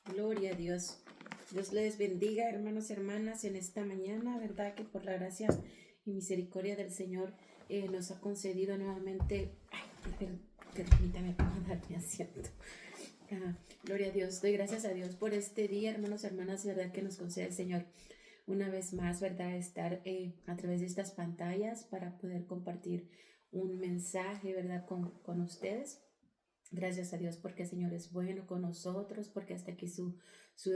Gloria a Dios. Dios les bendiga, hermanos y hermanas, en esta mañana, ¿verdad? Que por la gracia y misericordia del Señor nos ha concedido nuevamente. Permítame acomodar mi asiento. Gloria a Dios. Doy gracias a Dios por este día, hermanos y hermanas, ¿verdad? Que nos concede el Señor una vez más, ¿verdad? Estar a través de estas pantallas para poder compartir un mensaje, ¿verdad? Con ustedes. Gracias a Dios porque el Señor es bueno con nosotros, porque hasta aquí su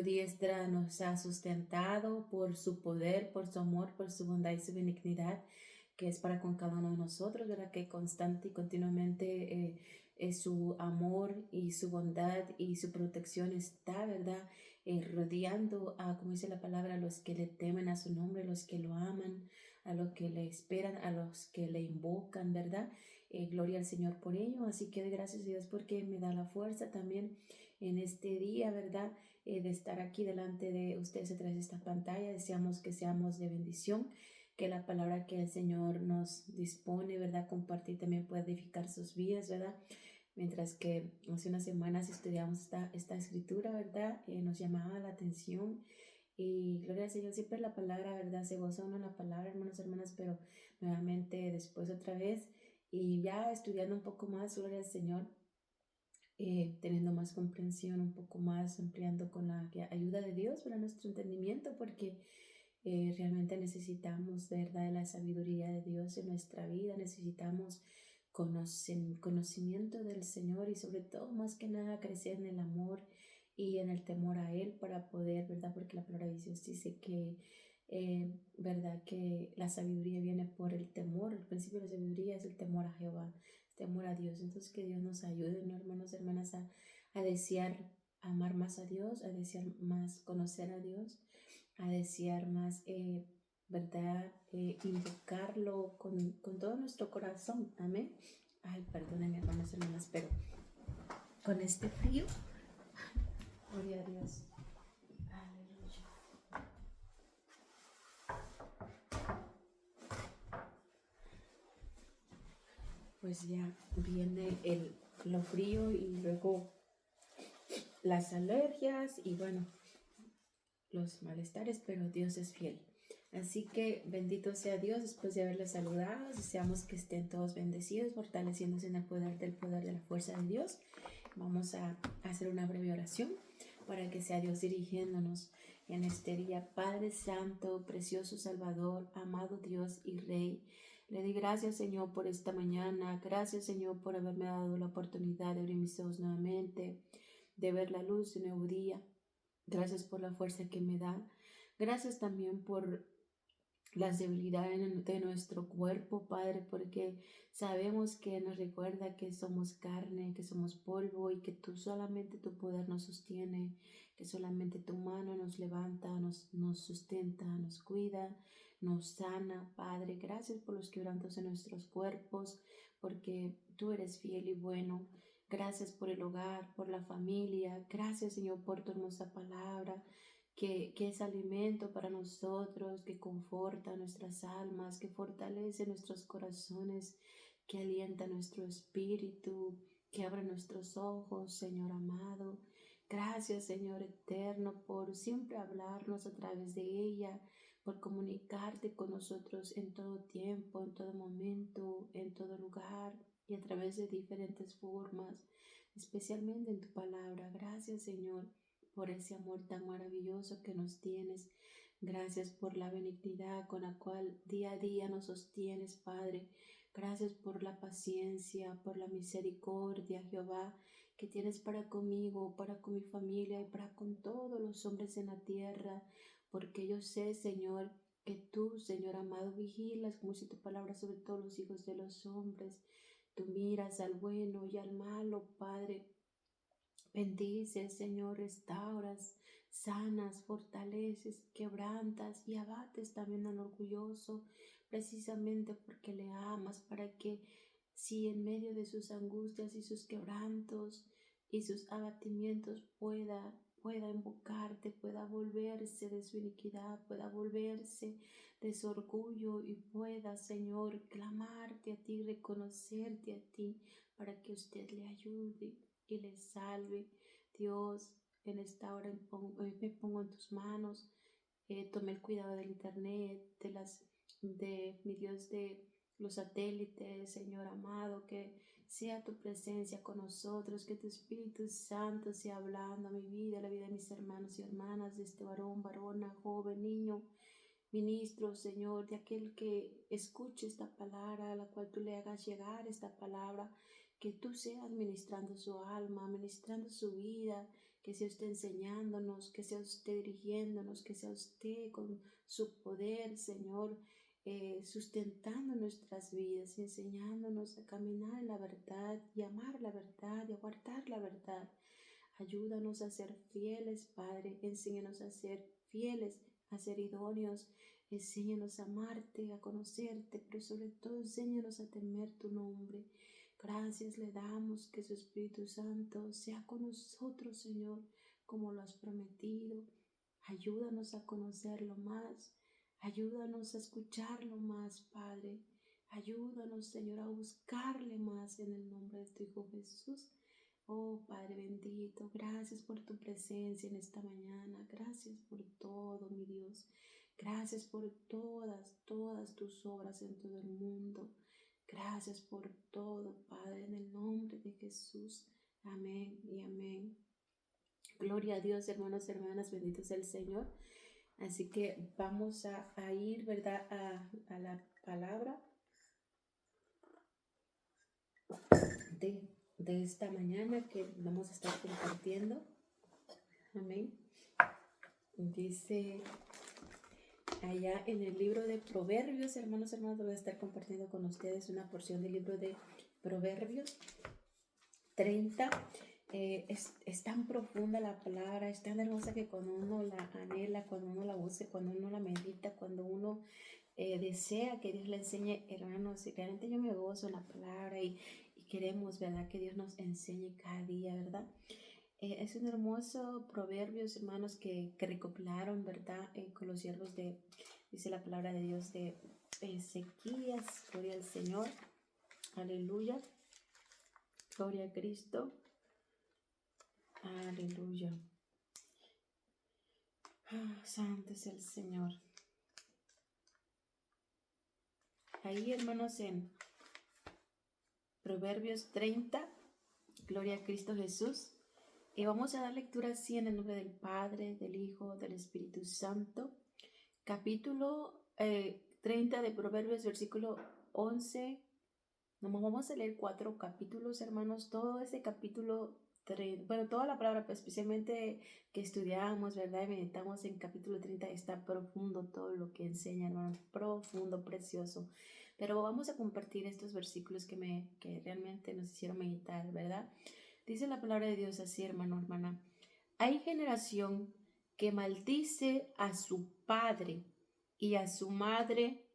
diestra nos ha sustentado por su poder, por su amor, por su bondad y su benignidad, que es para con cada uno de nosotros, ¿verdad? Que constante y continuamente su amor y su bondad y su protección está, ¿verdad? Rodeando a, como dice la palabra, a los que le temen a su nombre, a los que lo aman, a los que le esperan, a los que le invocan, ¿verdad? Gloria al Señor por ello, así que gracias a Dios porque me da la fuerza también en este día, ¿verdad? De estar aquí delante de ustedes a través de esta pantalla. Deseamos que seamos de bendición, que la palabra que el Señor nos dispone, ¿verdad? Compartir también puede edificar sus vidas, ¿verdad? Mientras que hace unas semanas estudiamos esta escritura, ¿verdad? Nos llamaba la atención y gloria al Señor, siempre la palabra, ¿verdad? Se goza uno en la palabra, hermanos, hermanas, pero nuevamente después otra vez y ya estudiando un poco más, gloria al Señor, teniendo más comprensión, un poco más ampliando con la ayuda de Dios para nuestro entendimiento, porque realmente necesitamos, de verdad, la sabiduría de Dios en nuestra vida, necesitamos conocimiento del Señor y sobre todo, más que nada, crecer en el amor y en el temor a Él para poder, ¿verdad? Porque la palabra de Dios dice que, ¿verdad? Que la sabiduría viene por el temor, el principio de la sabiduría es el temor a Jehová, temor a Dios. Entonces que Dios nos ayude, ¿no, hermanos, hermanas, a desear amar más a Dios, a desear más conocer a Dios, a desear más, ¿verdad? Invocarlo con todo nuestro corazón. Amén. Ay, perdónenme, hermanos, hermanas, pero con este frío, gloria a Dios. Aleluya. Pues ya viene lo frío y luego las alergias y bueno, los malestares, pero Dios es fiel. Así que bendito sea Dios, después de haberles saludado, deseamos que estén todos bendecidos, fortaleciéndose en el poder de la fuerza de Dios. Vamos a hacer una breve oración para que sea Dios dirigiéndonos en este día. Padre Santo, precioso Salvador, amado Dios y Rey, le doy gracias, Señor, por esta mañana. Gracias, Señor, por haberme dado la oportunidad de abrir mis ojos nuevamente, de ver la luz de un nuevo día. Gracias por la fuerza que me da. Gracias también por las debilidades de nuestro cuerpo, Padre, porque sabemos que nos recuerda que somos carne, que somos polvo y que tú solamente tu poder nos sostiene, que solamente tu mano nos levanta, nos sustenta, nos cuida, nos sana, Padre. Gracias por los quebrantos en nuestros cuerpos, porque tú eres fiel y bueno. Gracias por el hogar, por la familia. Gracias, Señor, por tu hermosa palabra, que es alimento para nosotros, que conforta nuestras almas, que fortalece nuestros corazones, que alienta nuestro espíritu, que abre nuestros ojos, Señor amado. Gracias, Señor eterno, por siempre hablarnos a través de ella, por comunicarte con nosotros en todo tiempo, en todo momento, en todo lugar y a través de diferentes formas, especialmente en tu palabra. Gracias, Señor, por ese amor tan maravilloso que nos tienes. Gracias por la benignidad con la cual día a día nos sostienes, Padre. Gracias por la paciencia, por la misericordia, Jehová, que tienes para conmigo, para con mi familia y para con todos los hombres en la tierra, porque yo sé, Señor, que tú, Señor amado, vigilas, como dice tu palabra, sobre todos los hijos de los hombres. Tú miras al bueno y al malo, Padre. Bendices, Señor, restauras, sanas, fortaleces, quebrantas y abates también al orgulloso, precisamente porque le amas, para que si en medio de sus angustias y sus quebrantos y sus abatimientos pueda pueda invocarte, pueda volverse de su iniquidad, pueda volverse de su orgullo y pueda, Señor, clamarte a ti, reconocerte a ti, para que usted le ayude y le salve. Dios, en esta hora me pongo en tus manos. Tome el cuidado del internet, de mi Dios, de los satélites, Señor amado, que sea tu presencia con nosotros, que tu Espíritu Santo sea hablando a mi vida, a la vida de mis hermanos y hermanas, de este varón, varona, joven, niño, ministro, Señor, de aquel que escuche esta palabra, a la cual tú le hagas llegar esta palabra, que tú seas ministrando su alma, ministrando su vida, que sea usted enseñándonos, que sea usted dirigiéndonos, que sea usted con su poder, Señor, sustentando nuestras vidas, enseñándonos a caminar en la verdad y amar la verdad y aguardar la verdad. Ayúdanos a ser fieles, Padre, enséñanos a ser fieles, a ser idóneos, enséñanos a amarte, a conocerte, pero sobre todo enséñanos a temer tu nombre. Gracias le damos, que su Espíritu Santo sea con nosotros, Señor, como lo has prometido. Ayúdanos a conocerlo más, ayúdanos a escucharlo más, Padre. Ayúdanos, Señor, a buscarle más en el nombre de tu Hijo Jesús. Oh Padre bendito, gracias por tu presencia en esta mañana, gracias por todo, mi Dios, gracias por todas tus obras en todo el mundo, gracias por todo, Padre, en el nombre de Jesús, amén y amén. Gloria a Dios, hermanos, hermanas, bendito sea el Señor. Así que vamos a ir, ¿verdad?, a la palabra de esta mañana que vamos a estar compartiendo. Amén. Dice allá en el libro de Proverbios, hermanos, hermanas, voy a estar compartiendo con ustedes una porción del libro de Proverbios 30. Es tan profunda la palabra, es tan hermosa que cuando uno la anhela, cuando uno la busca, cuando uno la medita, cuando uno desea que Dios le enseñe, hermanos, realmente yo me gozo en la palabra y queremos, ¿verdad?, que Dios nos enseñe cada día, ¿verdad? Es un hermoso proverbios, hermanos, que recopilaron, ¿verdad?, con los siervos dice la palabra de Dios, de Ezequías. Gloria al Señor, aleluya, gloria a Cristo, aleluya. Santo es el Señor. Ahí, hermanos, en Proverbios 30, gloria a Cristo Jesús. Y vamos a dar lectura así en el nombre del Padre, del Hijo, del Espíritu Santo. Capítulo 30 de Proverbios, versículo 11. Vamos a leer 4 capítulos, hermanos. Todo ese capítulo, bueno, toda la palabra, pues, especialmente que estudiamos, ¿verdad?, y meditamos en capítulo 30, está profundo todo lo que enseña, hermanos. Profundo, precioso. Pero vamos a compartir estos versículos que realmente nos hicieron meditar, ¿verdad? Dice la palabra de Dios así, hermano, hermana. Hay generación que maldice a su padre y a su madre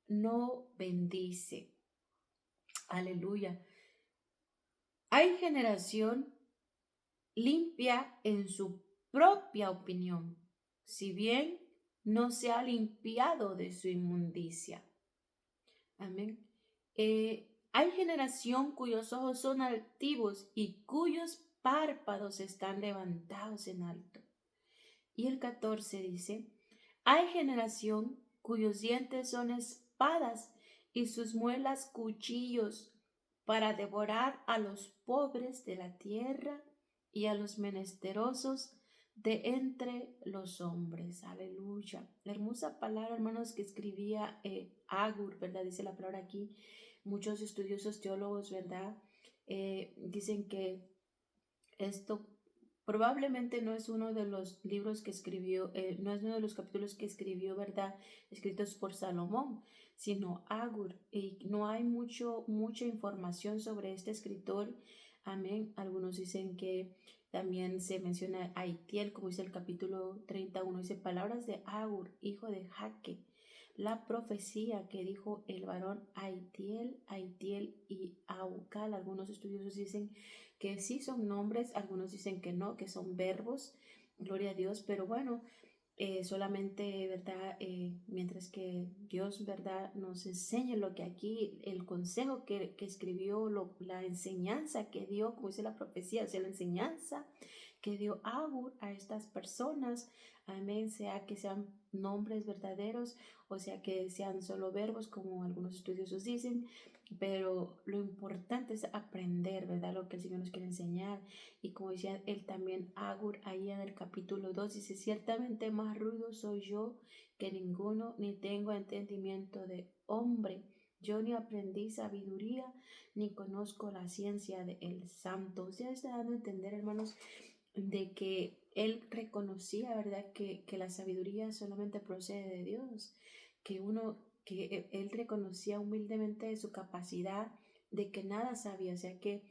no bendice. Aleluya. Hay generación limpia en su propia opinión, si bien no se ha limpiado de su inmundicia. Amén. Hay generación cuyos ojos son altivos y cuyos párpados están levantados en alto. Y el 14 dice, hay generación cuyos dientes son espadas y sus muelas cuchillos para devorar a los pobres de la tierra y a los menesterosos de entre los hombres. Aleluya. La hermosa palabra, hermanos, que escribía Agur, ¿verdad? Dice la palabra aquí. Muchos estudiosos teólogos, ¿verdad?, dicen que esto probablemente no es uno de los libros que escribió, no es uno de los capítulos que escribió, ¿verdad?, escritos por Salomón, sino Agur. Y no hay mucha información sobre este escritor. Amén. Algunos dicen que también se menciona a Itiel, como dice el capítulo 31, dice palabras de Agur, hijo de Jaque. La profecía que dijo el varón Aitiel y Aucal. Algunos estudiosos dicen que sí son nombres, algunos dicen que no, que son verbos. gloria a Dios, pero bueno, solamente, ¿verdad? Mientras que Dios, ¿verdad? Nos enseña lo que aquí, el consejo que escribió, la enseñanza que dio, como dice la profecía, o sea, la enseñanza que dio Agur a estas personas, amén, sea que sean nombres verdaderos, o sea que sean solo verbos, como algunos estudiosos dicen, pero lo importante es aprender, ¿verdad? Lo que el Señor nos quiere enseñar. Y como decía él también, Agur, ahí en el capítulo 2 dice, ciertamente más rudo soy yo que ninguno, ni tengo entendimiento de hombre. Yo ni aprendí sabiduría, ni conozco la ciencia del santo. O sea, está dando a entender, hermanos, de que él reconocía, ¿verdad? Que la sabiduría solamente procede de Dios, que él reconocía humildemente su capacidad de que nada sabía, o sea que,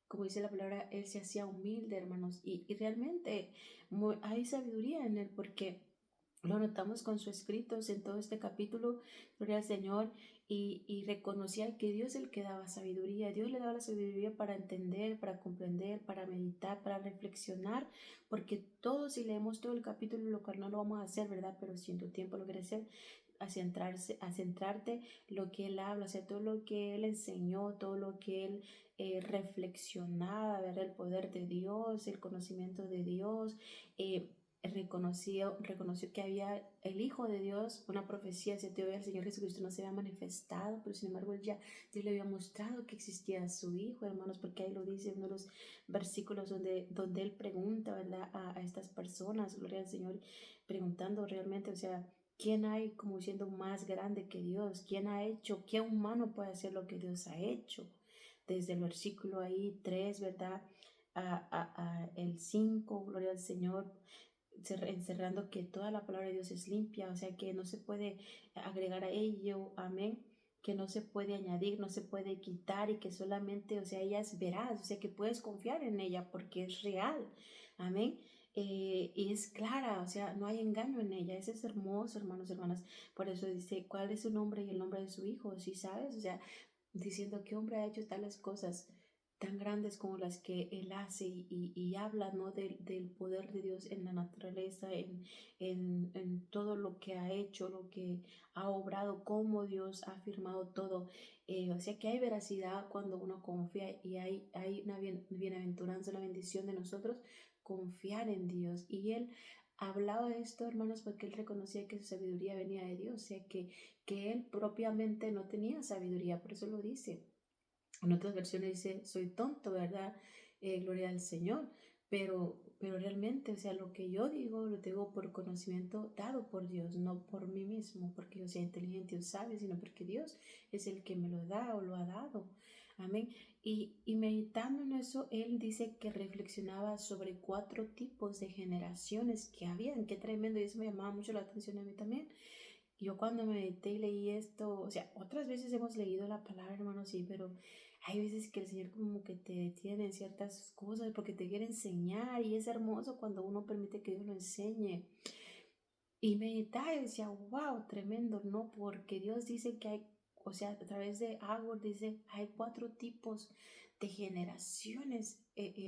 como dice la palabra, él se hacía humilde, hermanos, y realmente hay sabiduría en él porque lo notamos con sus escritos en todo este capítulo, gloria al Señor, y reconocía que Dios es el que daba sabiduría. Dios le daba la sabiduría para entender, para comprender, para meditar, para reflexionar, porque todos, si leemos todo el capítulo, lo cual no lo vamos a hacer, ¿verdad? Pero si en tu tiempo lo quieres hacer, a centrarte lo que Él habla, o sea, todo lo que Él enseñó, todo lo que Él reflexionaba, ¿verdad? El poder de Dios, el conocimiento de Dios, reconoció que había el Hijo de Dios, una profecía, si todavía el Señor Jesucristo no se había manifestado, pero sin embargo Dios le había mostrado que existía su Hijo, hermanos, porque ahí lo dice en uno de los versículos donde Él pregunta, ¿verdad? A estas personas, gloria al Señor, preguntando realmente, o sea, ¿quién hay como siendo más grande que Dios? ¿Quién ha hecho? ¿Qué humano puede hacer lo que Dios ha hecho? Desde el versículo ahí 3, ¿verdad? El 5, gloria al Señor, encerrando que toda la palabra de Dios es limpia, o sea que no se puede agregar a ello, amén, que no se puede añadir, no se puede quitar y que solamente, o sea, ella es veraz, o sea que puedes confiar en ella porque es real, amén. Y es clara, o sea, no hay engaño en ella, eso es hermoso, hermanos, hermanas, por eso dice, ¿cuál es su nombre y el nombre de su hijo? ¿Sí sabes? O sea, diciendo que hombre ha hecho tales cosas tan grandes como las que Él hace y habla, ¿no? Del poder de Dios en la naturaleza, en todo lo que ha hecho, lo que ha obrado, cómo Dios ha firmado todo. O sea que hay veracidad cuando uno confía y hay una bienaventuranza, una bendición de nosotros confiar en Dios. Y Él hablaba de esto, hermanos, porque Él reconocía que su sabiduría venía de Dios, o sea que Él propiamente no tenía sabiduría, por eso lo dice. En otras versiones dice, soy tonto, ¿verdad? Gloria al Señor. Pero realmente, o sea, lo que yo digo, lo digo por conocimiento dado por Dios, no por mí mismo, porque yo sea inteligente o sabio, sino porque Dios es el que me lo da o lo ha dado. Amén. Y meditando en eso, él dice que reflexionaba sobre 4 tipos de generaciones que habían. Qué tremendo, y eso me llamaba mucho la atención a mí también. Yo cuando medité y leí esto, o sea, otras veces hemos leído la palabra, hermano, sí, pero hay veces que el Señor como que te detiene en ciertas cosas porque te quiere enseñar y es hermoso cuando uno permite que Dios lo enseñe. Y meditaba y decía, wow, tremendo, ¿no? Porque Dios dice que hay, o sea, a través de Agur dice, hay 4 tipos de generaciones,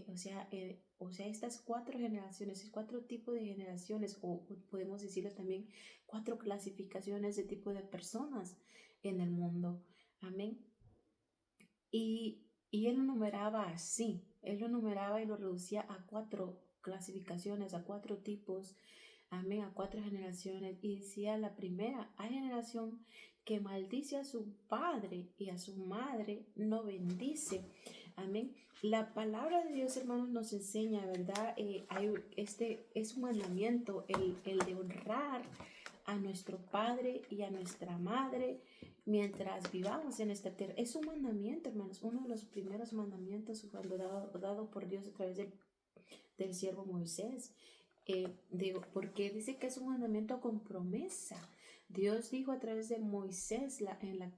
o sea, estas 4 generaciones, 4 tipos de generaciones, o podemos decirlo también, 4 clasificaciones de tipo de personas en el mundo. Amén. Y él lo numeraba así, él lo numeraba y lo reducía a 4 clasificaciones, a 4 tipos, amén, a 4 generaciones. Y decía la primera, hay generación que maldice a su padre y a su madre no bendice. Amén. La palabra de Dios, hermanos, nos enseña, ¿verdad? Este es un mandamiento, el de honrar a nuestro padre y a nuestra madre mientras vivamos en esta tierra. Es un mandamiento, hermanos, uno de los primeros mandamientos cuando dado por Dios a través del siervo Moisés. Porque dice que es un mandamiento con promesa. Dios dijo a través de Moisés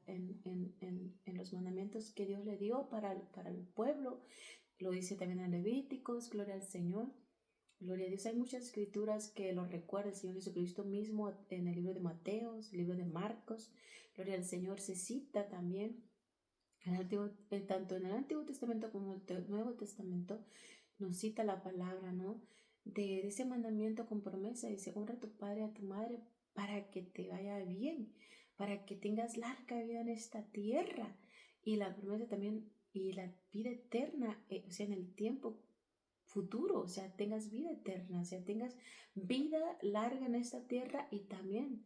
en los mandamientos que Dios le dio para el pueblo. Lo dice también en Levíticos, gloria al Señor. Gloria a Dios, hay muchas escrituras que lo recuerda el Señor Jesucristo mismo en el libro de Mateo, el libro de Marcos. Gloria al Señor, se cita también tanto en el Antiguo Testamento como en el Nuevo Testamento, nos cita la palabra, ¿no? de ese mandamiento con promesa. Dice, honra a tu padre y a tu madre para que te vaya bien, para que tengas larga vida en esta tierra. Y la promesa también, y la vida eterna, o sea, en el tiempo futuro, o sea, tengas vida eterna, o sea, tengas vida larga en esta tierra y también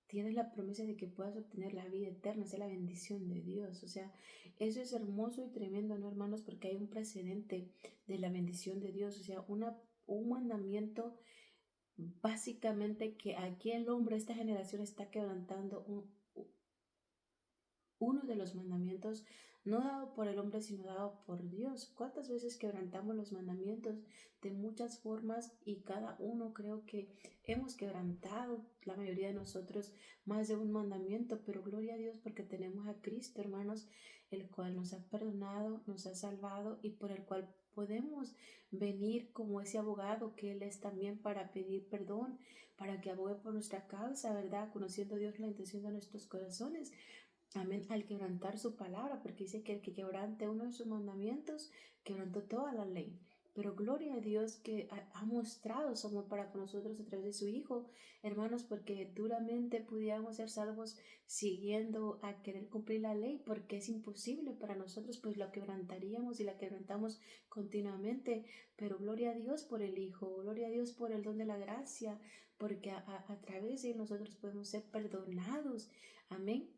tienes la promesa de que puedas obtener la vida eterna, o sea, la bendición de Dios. O sea, eso es hermoso y tremendo, ¿no, hermanos? Porque hay un precedente de la bendición de Dios, o sea, un mandamiento básicamente que aquí el hombre, esta generación está quebrantando uno de los mandamientos no dado por el hombre, sino dado por Dios. ¿Cuántas veces quebrantamos los mandamientos de muchas formas y cada uno creo que hemos quebrantado, la mayoría de nosotros, más de un mandamiento? Pero gloria a Dios porque tenemos a Cristo, hermanos, el cual nos ha perdonado, nos ha salvado y por el cual podemos venir como ese abogado que Él es también para pedir perdón, para que abogue por nuestra causa, ¿verdad? Conociendo Dios la intención de nuestros corazones. Amén, al quebrantar su palabra, porque dice que el que quebrante uno de sus mandamientos, quebrantó toda la ley. Pero gloria a Dios que ha mostrado su amor para con nosotros a través de su Hijo, hermanos, porque duramente pudiéramos ser salvos siguiendo a querer cumplir la ley, porque es imposible para nosotros, pues la quebrantaríamos y la quebrantamos continuamente. Pero gloria a Dios por el Hijo, gloria a Dios por el don de la gracia, porque a través de él nosotros podemos ser perdonados. Amén.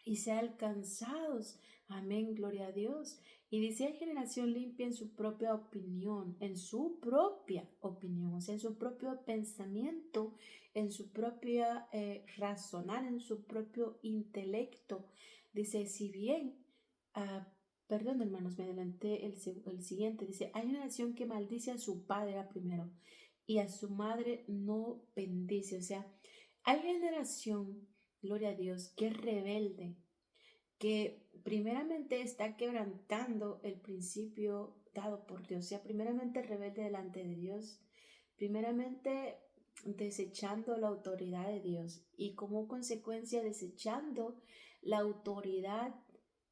Y ser alcanzados. Amén, gloria a Dios. Y dice, hay generación limpia en su propia opinión, o sea, en su propio pensamiento, en su propia razonar, en su propio intelecto. Dice, si bien, perdón hermanos, me adelanté el siguiente, dice, hay generación que maldice a su padre primero y a su madre no bendice. O sea, hay generación, gloria a Dios, que es rebelde, que primeramente está quebrantando el principio dado por Dios, o sea, primeramente rebelde delante de Dios, primeramente desechando la autoridad de Dios y como consecuencia desechando la autoridad,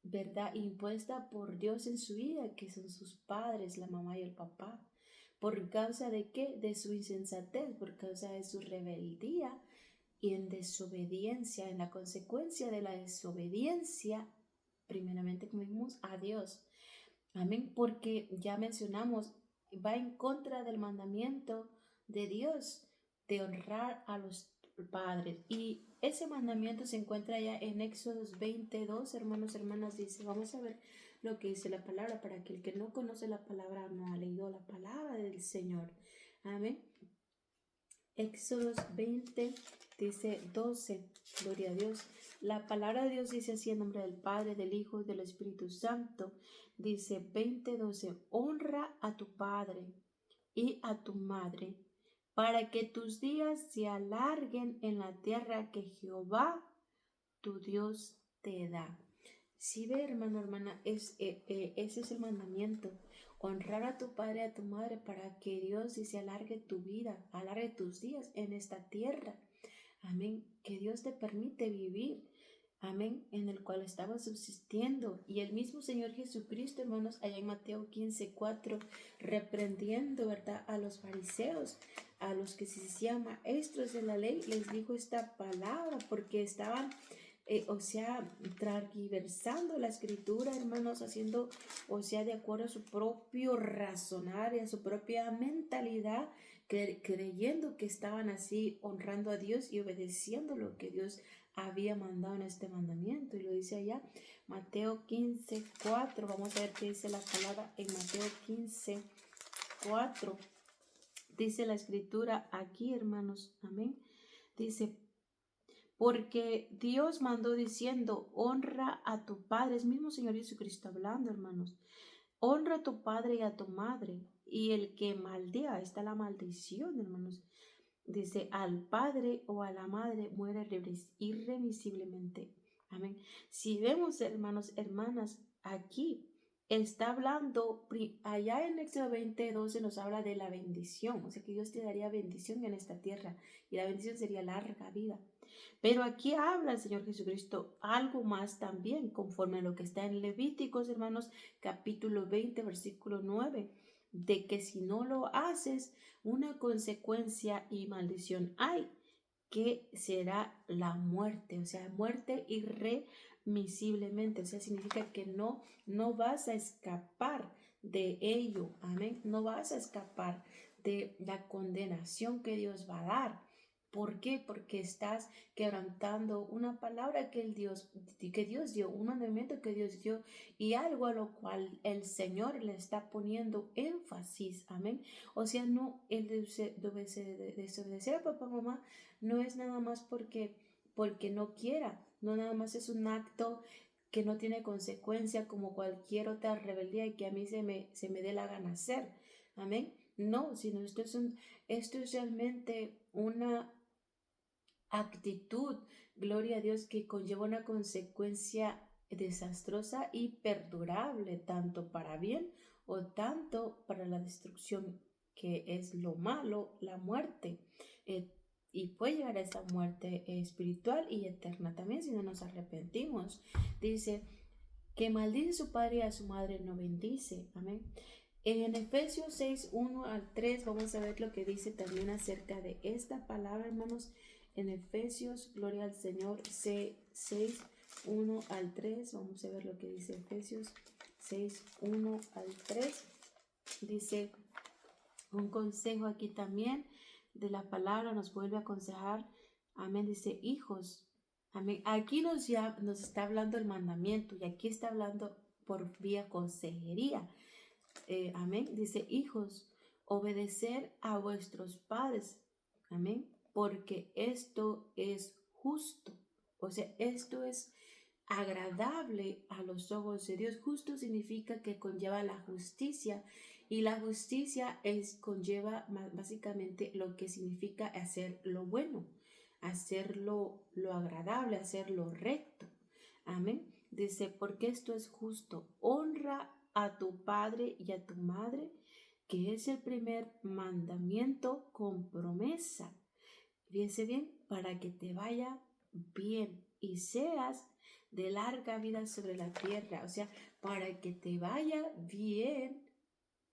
¿verdad?, impuesta por Dios en su vida, que son sus padres, la mamá y el papá. ¿Por causa de qué? De su insensatez, por causa de su rebeldía y en desobediencia, en la consecuencia de la desobediencia, primeramente, como dijimos, a Dios. Amén, porque ya mencionamos, va en contra del mandamiento de Dios de honrar a los padres. Y ese mandamiento se encuentra ya en Éxodos 22, hermanos, hermanas, dice, vamos a ver lo que dice la palabra, para que el que no conoce la palabra no ha leído la palabra del Señor. Amén. Éxodos 20 dice 12, gloria a Dios. La palabra de Dios dice así en nombre del Padre, del Hijo y del Espíritu Santo. Dice 20:12, honra a tu padre y a tu madre, para que tus días se alarguen en la tierra que Jehová tu Dios te da. Si ve, hermano, hermana, ese es el mandamiento. Honrar a tu padre y a tu madre para que Dios dice alargue tu vida, alargue tus días en esta tierra. Amén. Que Dios te permite vivir. Amén. En el cual estaba subsistiendo. Y el mismo Señor Jesucristo, hermanos, allá en Mateo 15:4, reprendiendo, ¿verdad?, a los fariseos, a los que se decían maestros de la ley, les dijo esta palabra porque estaban o sea, transversando la escritura, hermanos, haciendo, o sea, de acuerdo a su propio razonar y a su propia mentalidad, creyendo que estaban así honrando a Dios y obedeciendo lo que Dios había mandado en este mandamiento. Y lo dice allá, Mateo 15:4. Vamos a ver qué dice la palabra en Mateo 15:4. Dice la escritura aquí, hermanos, amén. Dice, porque Dios mandó diciendo, honra a tu padre, es mismo Señor Jesucristo hablando, hermanos, honra a tu padre y a tu madre, y el que maldiga, está la maldición, hermanos, dice, al padre o a la madre muere irremisiblemente. Amén. Si vemos, hermanos, hermanas, aquí está hablando, allá en Éxodo 20:12 nos habla de la bendición, o sea que Dios te daría bendición en esta tierra, y la bendición sería larga vida. Pero aquí habla el Señor Jesucristo algo más también, conforme a lo que está en Levíticos, hermanos, capítulo 20, versículo 9. de que si no lo haces, una consecuencia y maldición hay, que será la muerte, o sea, muerte irremisiblemente, o sea, significa que no vas a escapar de ello, amén, no vas a escapar de la condenación que Dios va a dar. ¿Por qué? Porque estás quebrantando una palabra que Dios dio, un mandamiento que Dios dio y algo a lo cual el Señor le está poniendo énfasis, amén. O sea, no el desobedecer a papá, mamá, no es nada más porque no quiera, no nada más es un acto que no tiene consecuencia como cualquier otra rebeldía y que a mí se me dé la gana hacer, amén. No, sino esto es realmente una actitud, gloria a Dios, que conlleva una consecuencia desastrosa y perdurable, tanto para bien o tanto para la destrucción, que es lo malo, la muerte. Y puede llegar a esa muerte espiritual y eterna también si no nos arrepentimos. Dice que maldice a su padre y a su madre no bendice. Amén. En Efesios 6, 1 al 3 vamos a ver lo que dice también acerca de esta palabra, hermanos. En Efesios, gloria al Señor, 6, 1 al 3, vamos a ver lo que dice Efesios 6, 1 al 3. Dice un consejo aquí también de la palabra, nos vuelve a aconsejar, amén, dice hijos, amén. Aquí nos está hablando el mandamiento y aquí está hablando por vía consejería. Amén. Dice, hijos, obedecer a vuestros padres. Amén. Porque esto es justo. O sea, esto es agradable a los ojos de Dios. Justo significa que conlleva la justicia. Y la justicia conlleva básicamente lo que significa hacer lo bueno, hacer lo agradable, hacer lo recto. Amén. Dice, porque esto es justo. Honra a tu padre y a tu madre, que es el primer mandamiento con promesa. Fíjense bien, para que te vaya bien y seas de larga vida sobre la tierra. O sea, para que te vaya bien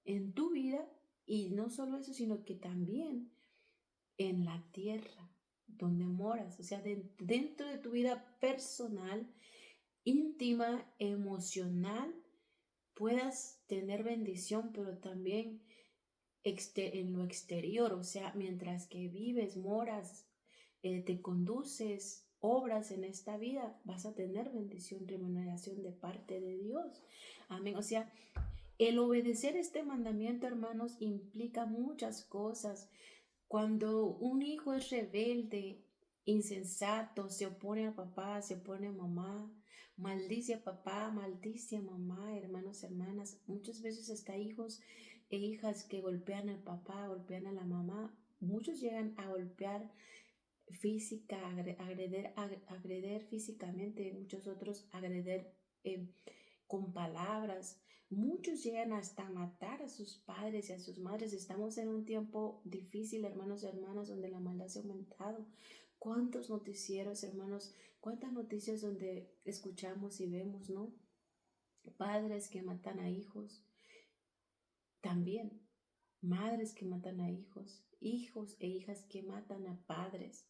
en tu vida y no solo eso, sino que también en la tierra donde moras. O sea, dentro de tu vida personal, íntima, emocional, puedas tener bendición, pero también en lo exterior, o sea, mientras que vives, moras, te conduces, obras en esta vida, vas a tener bendición, remuneración de parte de Dios. Amén. O sea, el obedecer este mandamiento, hermanos, implica muchas cosas. Cuando un hijo es rebelde, insensato, se opone a papá, se opone a mamá, maldice a papá, maldice a mamá, hermanos, hermanas. Muchas veces hasta hijos e hijas que golpean al papá, golpean a la mamá. Muchos llegan a golpear física, agreder físicamente, muchos otros agreder con palabras. Muchos llegan hasta matar a sus padres y a sus madres. Estamos en un tiempo difícil, hermanos y hermanas, donde la maldad se ha aumentado. ¿Cuántos noticieros, hermanos? ¿Cuántas noticias donde escuchamos y vemos, no? Padres que matan a hijos. También madres que matan a hijos. Hijos e hijas que matan a padres.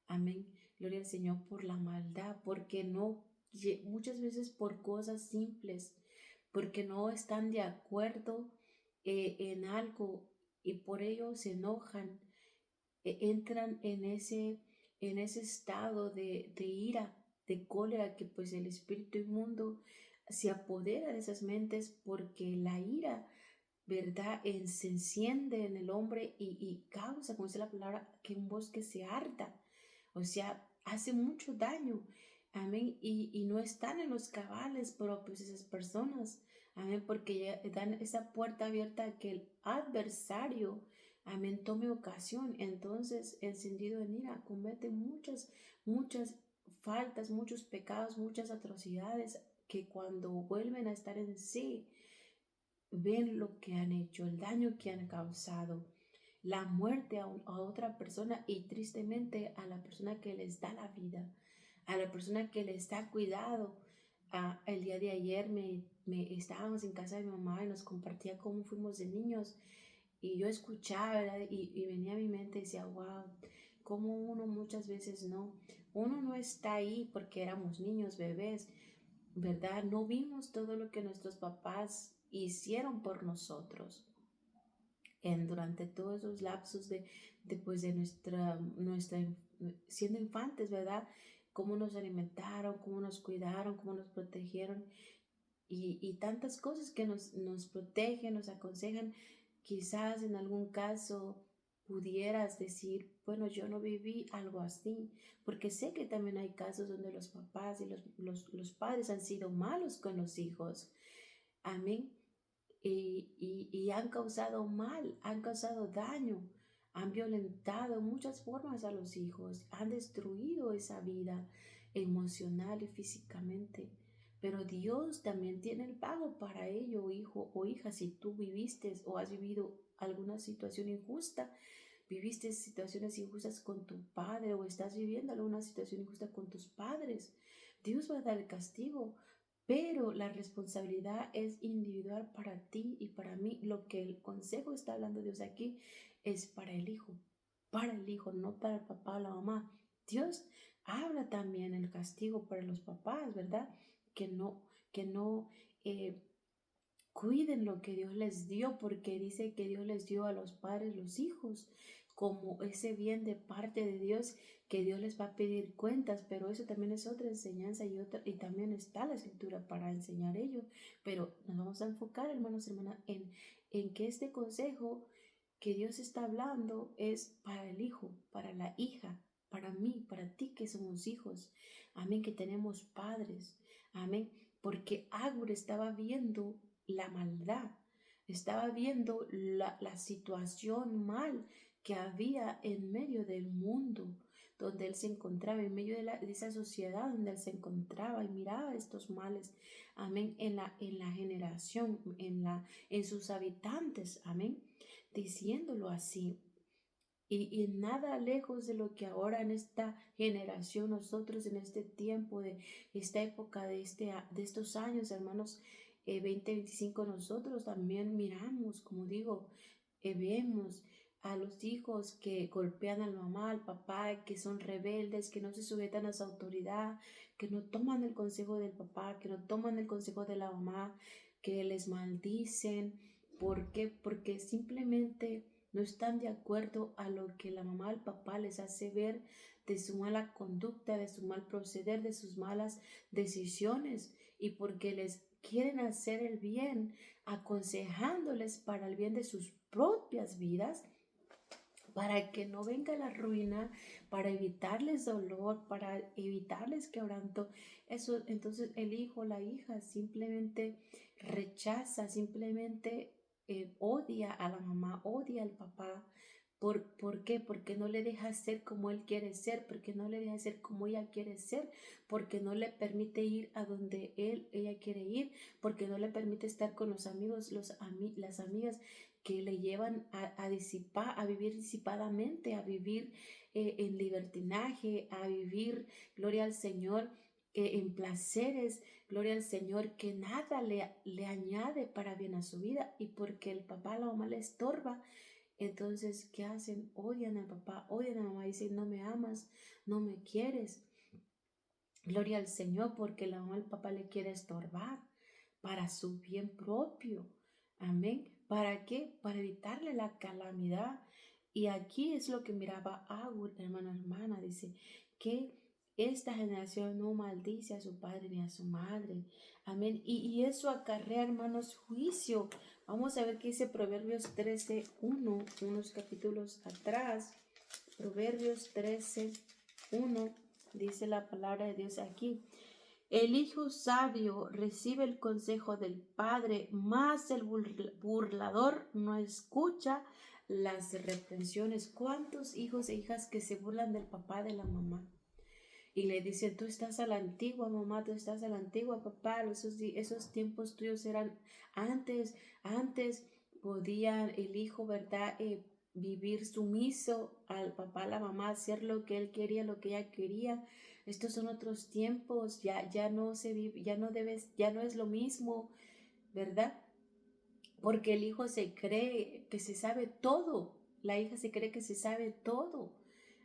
Amén. Gloria al Señor por la maldad, porque no, muchas veces por cosas simples, porque no están de acuerdo en algo y por ello se enojan, entran en ese estado de ira, de cólera, que pues el espíritu inmundo se apodera de esas mentes porque la ira, ¿verdad? Se enciende en el hombre y causa, como dice la palabra, que un bosque se arda. O sea, hace mucho daño. Amén. Y no están en los cabales propios esas personas. Amén. Porque ya dan esa puerta abierta a que el adversario, amén, tome ocasión. Entonces, encendido en ira, comete muchas faltas, muchos pecados, muchas atrocidades que cuando vuelven a estar en sí, ven lo que han hecho, el daño que han causado, la muerte a otra persona y tristemente a la persona que les da la vida, a la persona que les da cuidado, El día de ayer estábamos en casa de mi mamá y nos compartía cómo fuimos de niños. Y yo escuchaba, ¿verdad? Y venía a mi mente y decía, wow, como uno muchas veces uno no está ahí porque éramos niños, bebés, ¿verdad? No vimos todo lo que nuestros papás hicieron por nosotros durante todos esos lapsos pues, de nuestra siendo infantes, ¿verdad? Cómo nos alimentaron, cómo nos cuidaron, cómo nos protegieron y tantas cosas que nos protegen, nos aconsejan. Quizás en algún caso pudieras decir, bueno, yo no viví algo así, porque sé que también hay casos donde los papás y los padres han sido malos con los hijos. Amén. Y han causado mal, han causado daño, han violentado en muchas formas a los hijos, han destruido esa vida emocional y físicamente. Pero Dios también tiene el pago para ello, hijo o hija. Si tú viviste o has vivido alguna situación injusta, viviste situaciones injustas con tu padre o estás viviendo alguna situación injusta con tus padres, Dios va a dar el castigo. Pero la responsabilidad es individual para ti y para mí. Lo que el consejo está hablando Dios aquí es para el hijo, no para el papá o la mamá. Dios habla también el castigo para los papás, ¿verdad? Que no cuiden lo que Dios les dio, porque dice que Dios les dio a los padres los hijos como ese bien de parte de Dios, que Dios les va a pedir cuentas. Pero eso también es otra enseñanza y también está la escritura para enseñar ello. Pero nos vamos a enfocar, hermanos y hermanas, en que este consejo que Dios está hablando es para el hijo, para la hija, para mí, para ti que somos hijos. Amén, que tenemos padres. Amén, porque Agur estaba viendo la maldad, estaba viendo la situación mal que había en medio del mundo donde él se encontraba, en medio de esa sociedad donde él se encontraba y miraba estos males, amén, en la generación, en sus habitantes, amén, diciéndolo así. Y nada lejos de lo que ahora en esta generación, nosotros en este tiempo, de esta época, de estos años, hermanos, 2025, nosotros también miramos, como digo, vemos a los hijos que golpean a la mamá, al papá, que son rebeldes, que no se sujetan a su autoridad, que no toman el consejo del papá, que no toman el consejo de la mamá, que les maldicen. ¿Por qué? Porque simplemente no están de acuerdo a lo que la mamá o el papá les hace ver de su mala conducta, de su mal proceder, de sus malas decisiones, y porque les quieren hacer el bien, aconsejándoles para el bien de sus propias vidas, para que no venga la ruina, para evitarles dolor, para evitarles quebranto. Eso, entonces el hijo, la hija simplemente rechaza, simplemente odia a la mamá, odia al papá. ¿Por qué? Porque no le deja ser como él quiere ser, porque no le deja ser como ella quiere ser, porque no le permite ir a donde ella quiere ir, porque no le permite estar con los amigos, las amigas que le llevan a vivir disipadamente, a vivir en libertinaje, a vivir, gloria al Señor, en placeres, gloria al Señor, que nada le añade para bien a su vida. Y porque el papá, la mamá le estorba, entonces, ¿qué hacen? Odian al papá, odian a la mamá, dicen, no me amas, no me quieres. Gloria al Señor, porque la mamá, el papá le quiere estorbar para su bien propio. Amén. ¿Para qué? Para evitarle la calamidad. Y aquí es lo que miraba Agur, hermana, dice que esta generación no maldice a su padre ni a su madre. Amén. Y eso acarrea, hermanos, juicio. Vamos a ver qué dice Proverbios 13:1, unos capítulos atrás. Proverbios 13:1, dice la palabra de Dios aquí. El hijo sabio recibe el consejo del padre, mas el burlador no escucha las reprensiones. ¿Cuántos hijos e hijas que se burlan del papá, de la mamá? Y le dicen, tú estás a la antigua, mamá, tú estás a la antigua, papá. Esos tiempos tuyos eran antes podía el hijo, ¿verdad? Vivir sumiso al papá, a la mamá, hacer lo que él quería, lo que ella quería. estos son otros tiempos, ya no se vive, ya no es lo mismo, ¿verdad? Porque el hijo se cree que se sabe todo, la hija se cree que se sabe todo,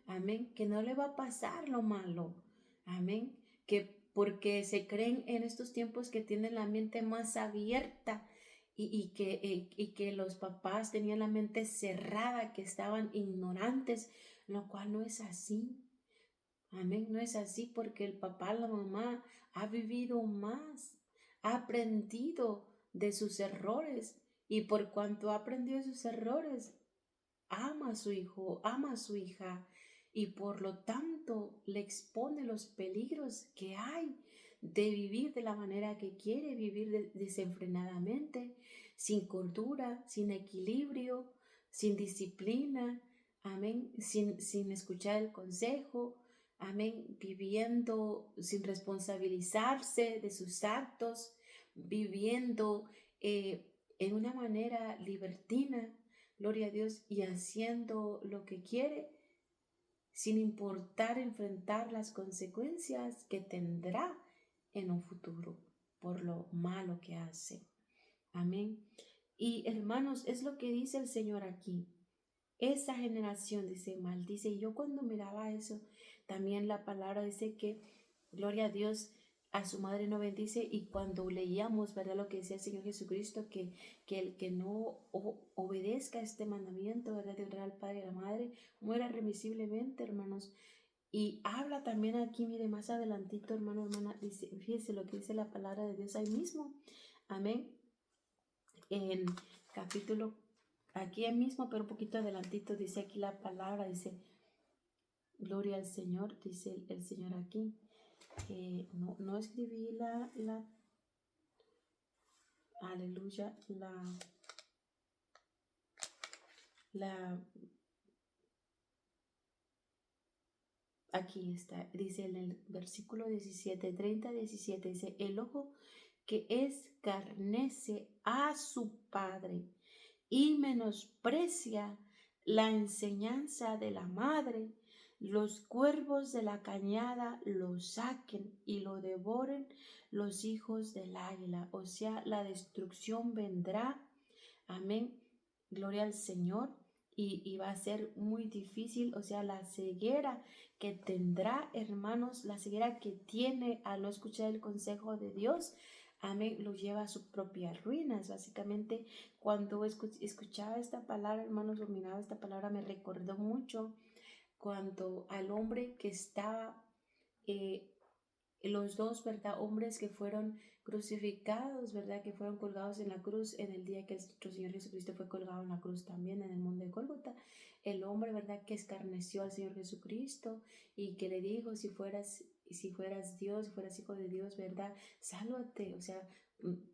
amén, que no le va a pasar lo malo, amén, que porque se creen en estos tiempos que tienen la mente más abierta y que los papás tenían la mente cerrada, que estaban ignorantes, lo cual no es así. Amén, no es así porque el papá, la mamá ha vivido más, ha aprendido de sus errores y por cuanto ha aprendido de sus errores, ama a su hijo, ama a su hija y por lo tanto le expone los peligros que hay de vivir de la manera que quiere, vivir desenfrenadamente, sin cordura, sin equilibrio, sin disciplina, amén, sin escuchar el consejo, amén, viviendo sin responsabilizarse de sus actos, viviendo en una manera libertina, gloria a Dios, y haciendo lo que quiere, sin importar enfrentar las consecuencias que tendrá en un futuro por lo malo que hace. Amén. Y hermanos, es lo que dice el Señor aquí. Esa generación dice, maldice. Y yo cuando miraba eso, también la palabra dice que, gloria a Dios, a su madre no bendice. Y cuando leíamos, ¿verdad? Lo que decía el Señor Jesucristo, que el que no obedezca este mandamiento, ¿verdad? De honrar al Padre y a la Madre, muera remisiblemente, hermanos. Y habla también aquí, mire, más adelantito, hermano, hermana, dice, fíjese lo que dice la palabra de Dios ahí mismo. Amén. En capítulo aquí mismo, pero un poquito adelantito, dice aquí la palabra, dice, gloria al Señor, dice el Señor aquí. No escribí aleluya, aquí está, dice en el versículo 17, 30, 17, dice, el ojo que escarnece a su padre y menosprecia la enseñanza de la madre, los cuervos de la cañada lo saquen y lo devoren los hijos del águila. O sea, la destrucción vendrá. Amén. Gloria al Señor. Y va a ser muy difícil, o sea, la ceguera que tendrá, hermanos, la ceguera que tiene al no escuchar el consejo de Dios, amén, lo lleva a sus propias ruinas. Básicamente, cuando escuchaba esta palabra, hermanos, dominaba esta palabra, me recordó mucho cuando al hombre que estaba, eh, los dos, ¿verdad? Hombres que fueron crucificados, ¿verdad? Que fueron colgados en la cruz en el día que nuestro Señor Jesucristo fue colgado en la cruz también en el monte de Gólgota. El hombre, ¿verdad? Que escarneció al Señor Jesucristo y que le dijo, si fueras Dios, si fueras hijo de Dios, ¿verdad? Sálvate, o sea,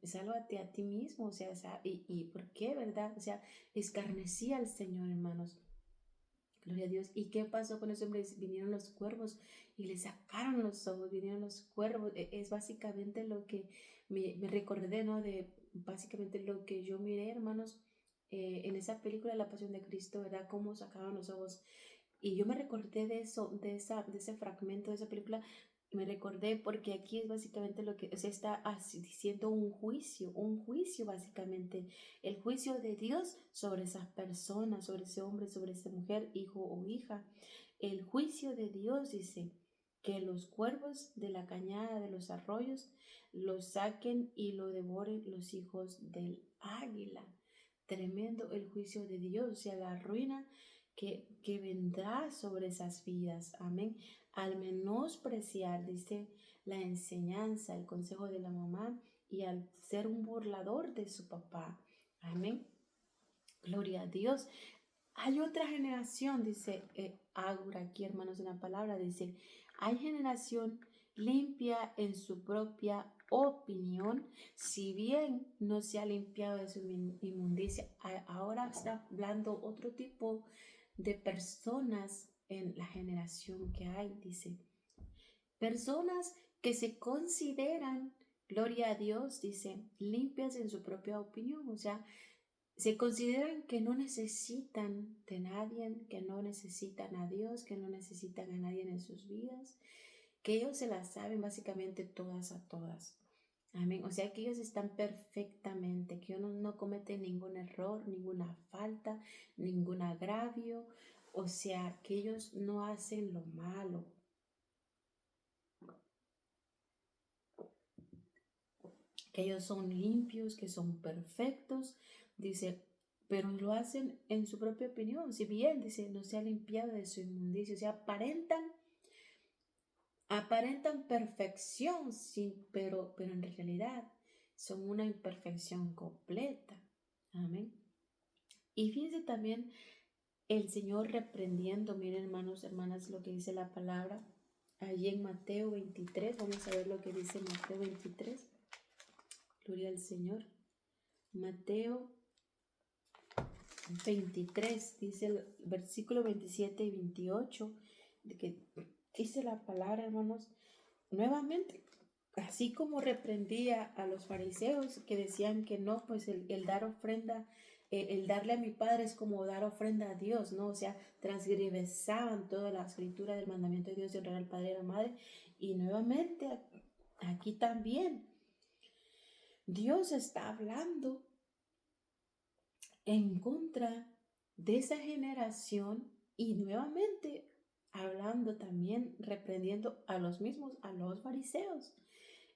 sálvate a ti mismo, o sea, ¿y por qué, verdad? O sea, escarnecía al Señor, hermanos. Gloria a Dios. ¿Y qué pasó con ese hombre? Vinieron los cuervos y le sacaron los ojos, vinieron los cuervos. Es básicamente lo que me recordé, ¿no? De básicamente lo que yo miré, hermanos, en esa película La Pasión de Cristo, ¿verdad? Cómo sacaban los ojos. Y yo me recordé de eso, de ese fragmento de esa película. Me recordé porque aquí es básicamente lo que se está diciendo un juicio básicamente, el juicio de Dios sobre esas personas, sobre ese hombre, sobre esa mujer, hijo o hija. El juicio de Dios dice que los cuervos de la cañada de los arroyos lo saquen y lo devoren los hijos del águila. Tremendo el juicio de Dios, o sea, la ruina que vendrá sobre esas vidas. Amén. Al menospreciar, dice, la enseñanza, el consejo de la mamá y al ser un burlador de su papá. Amén. Gloria a Dios. Hay otra generación, dice Ágora aquí, hermanos, en la palabra, dice, hay generación limpia en su propia opinión, si bien no se ha limpiado de su inmundicia. Ahora está hablando otro tipo de personas en la generación que hay, dice, personas que se consideran, gloria a Dios, dice, limpias en su propia opinión, o sea, se consideran que no necesitan de nadie, que no necesitan a Dios, que no necesitan a nadie en sus vidas que ellos se las saben básicamente todas a todas. Amén. O sea que ellos están perfectamente, que ellos no cometen ningún error, ninguna falta, ningún agravio. O sea que ellos no hacen lo malo. Que ellos son limpios, que son perfectos. Dice, pero lo hacen en su propia opinión. Si bien, dice, no se ha limpiado de su inmundicia. O sea, aparentan perfección, sí, pero en realidad son una imperfección completa. Amén. Y fíjense también el Señor reprendiendo, miren hermanos, hermanas, lo que dice la palabra allí en Mateo 23. Vamos a ver lo que dice Mateo 23. Gloria al Señor. Mateo 23, dice el versículo 27 y 28, de que dice la palabra, hermanos, nuevamente, así como reprendía a los fariseos que decían que no, pues el dar ofrenda, el darle a mi padre es como dar ofrenda a Dios, ¿no? O sea, transgresaban toda la escritura del mandamiento de Dios de honrar al padre y a la madre. Y nuevamente, aquí también, Dios está hablando en contra de esa generación y nuevamente hablando también, reprendiendo a los mismos, a los fariseos,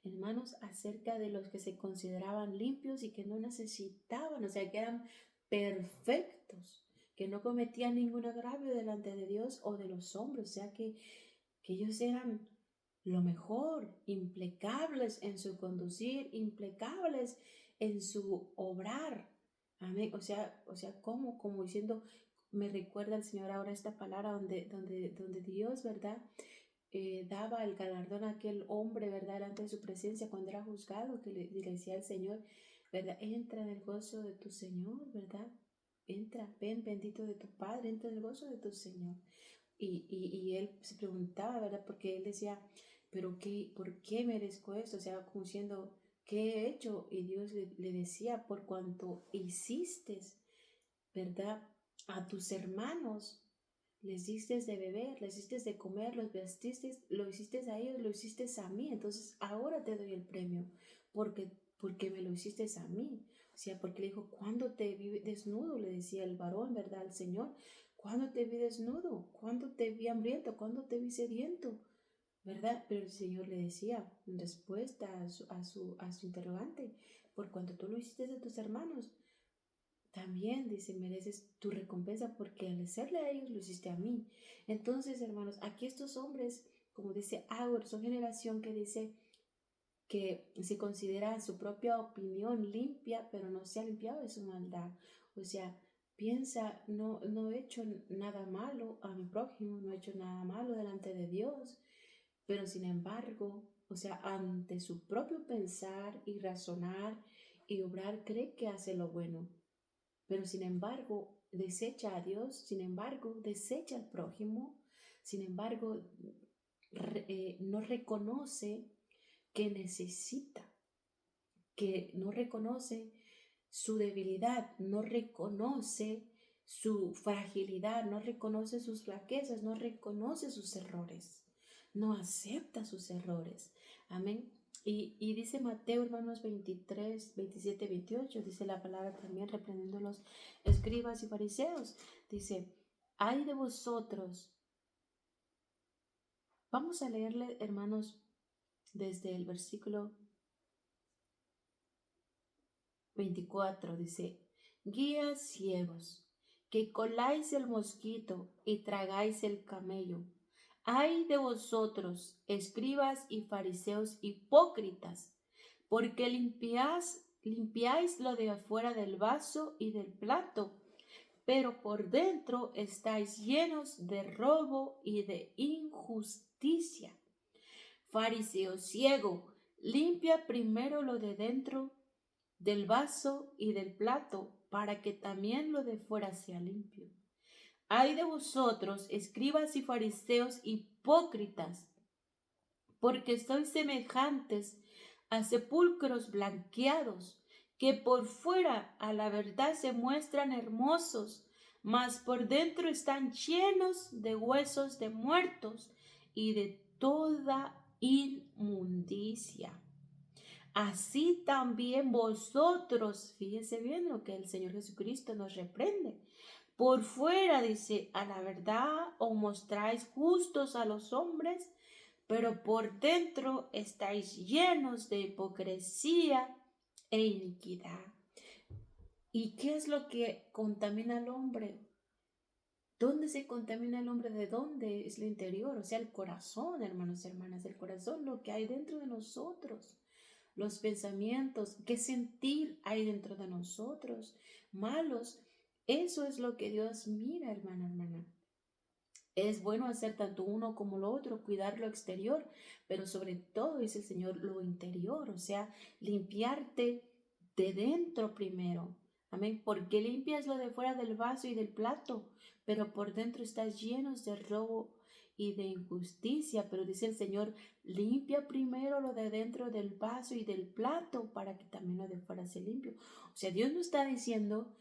hermanos, acerca de los que se consideraban limpios y que no necesitaban, o sea, que eran perfectos, que no cometían ningún agravio delante de Dios o de los hombres, o sea, que ellos eran lo mejor, impecables en su conducir, impecables en su obrar. Amén. O sea, como diciendo, me recuerda el Señor ahora esta palabra donde Dios, ¿verdad? Daba el galardón a aquel hombre, ¿verdad? Delante de su presencia cuando era juzgado, que le decía al Señor, ¿verdad? Entra en el gozo de tu Señor, ¿verdad? Entra, ven bendito de tu Padre, entra en el gozo de tu Señor. Y él se preguntaba, ¿verdad? Porque él decía, pero ¿por qué merezco esto? O sea, como diciendo, ¿qué he hecho? Y Dios le decía, por cuanto hiciste, ¿verdad? A tus hermanos, les diste de beber, les diste de comer, los vestiste, lo hiciste a ellos, lo hiciste a mí. Entonces ahora te doy el premio, porque me lo hiciste a mí. O sea, porque le dijo, ¿cuándo te vi desnudo? Le decía el varón, ¿verdad? Al Señor, ¿cuándo te vi desnudo? ¿Cuándo te vi hambriento? ¿Cuándo te vi sediento? ¿Verdad? Pero el Señor le decía en respuesta a su interrogante, por cuanto tú lo hiciste a tus hermanos, también dice, mereces tu recompensa porque al hacerle a ellos lo hiciste a mí. Entonces, hermanos, aquí estos hombres, como dice Auer, son generación que dice que se considera su propia opinión limpia, pero no se ha limpiado de su maldad. O sea, piensa, no he hecho nada malo a mi prójimo, no he hecho nada malo delante de Dios, pero sin embargo, o sea, ante su propio pensar y razonar y obrar, cree que hace lo bueno, pero sin embargo desecha a Dios, sin embargo desecha al prójimo, sin embargo no reconoce que necesita, que no reconoce su debilidad, no reconoce su fragilidad, no reconoce sus flaquezas, no reconoce sus errores, no acepta sus errores. Amén. Y dice Mateo, hermanos, 23, 27, 28, dice la palabra también reprendiendo a los escribas y fariseos. Dice, ay de vosotros. Vamos a leerle, hermanos, desde el versículo 24, dice, guías ciegos, que coláis el mosquito y tragáis el camello. Ay de vosotros, escribas y fariseos hipócritas, porque limpiáis lo de afuera del vaso y del plato, pero por dentro estáis llenos de robo y de injusticia. Fariseo ciego, limpia primero lo de dentro del vaso y del plato, para que también lo de fuera sea limpio. Ay de vosotros, escribas y fariseos hipócritas, porque sois semejantes a sepulcros blanqueados, que por fuera a la verdad se muestran hermosos, mas por dentro están llenos de huesos de muertos y de toda inmundicia. Así también vosotros, fíjense bien lo que el Señor Jesucristo nos reprende. Por fuera, dice, a la verdad os mostráis justos a los hombres, pero por dentro estáis llenos de hipocresía e iniquidad. ¿Y qué es lo que contamina al hombre? ¿Dónde se contamina el hombre? ¿De dónde? Es el interior, o sea, el corazón, hermanos y hermanas, el corazón, lo que hay dentro de nosotros, los pensamientos, qué sentir hay dentro de nosotros, malos. Eso es lo que Dios mira, hermana. Es bueno hacer tanto uno como lo otro, cuidar lo exterior, pero sobre todo, dice el Señor, lo interior, o sea, limpiarte de dentro primero. Amén. Porque limpias lo de fuera del vaso y del plato, pero por dentro estás llenos de robo y de injusticia. Pero dice el Señor, limpia primero lo de dentro del vaso y del plato para que también lo de fuera se limpie. O sea, Dios no está diciendo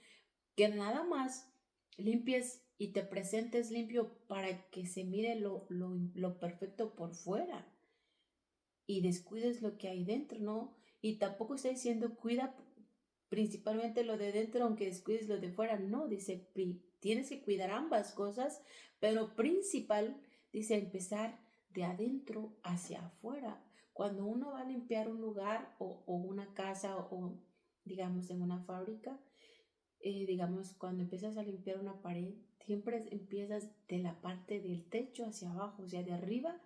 que nada más limpies y te presentes limpio para que se mire lo perfecto por fuera y descuides lo que hay dentro, ¿no? Y tampoco está diciendo cuida principalmente lo de dentro aunque descuides lo de fuera, no, dice tienes que cuidar ambas cosas, pero principal, dice empezar de adentro hacia afuera. Cuando uno va a limpiar un lugar o una casa o digamos en una fábrica, digamos, cuando empiezas a limpiar una pared, siempre empiezas de la parte del techo hacia abajo, o sea, de arriba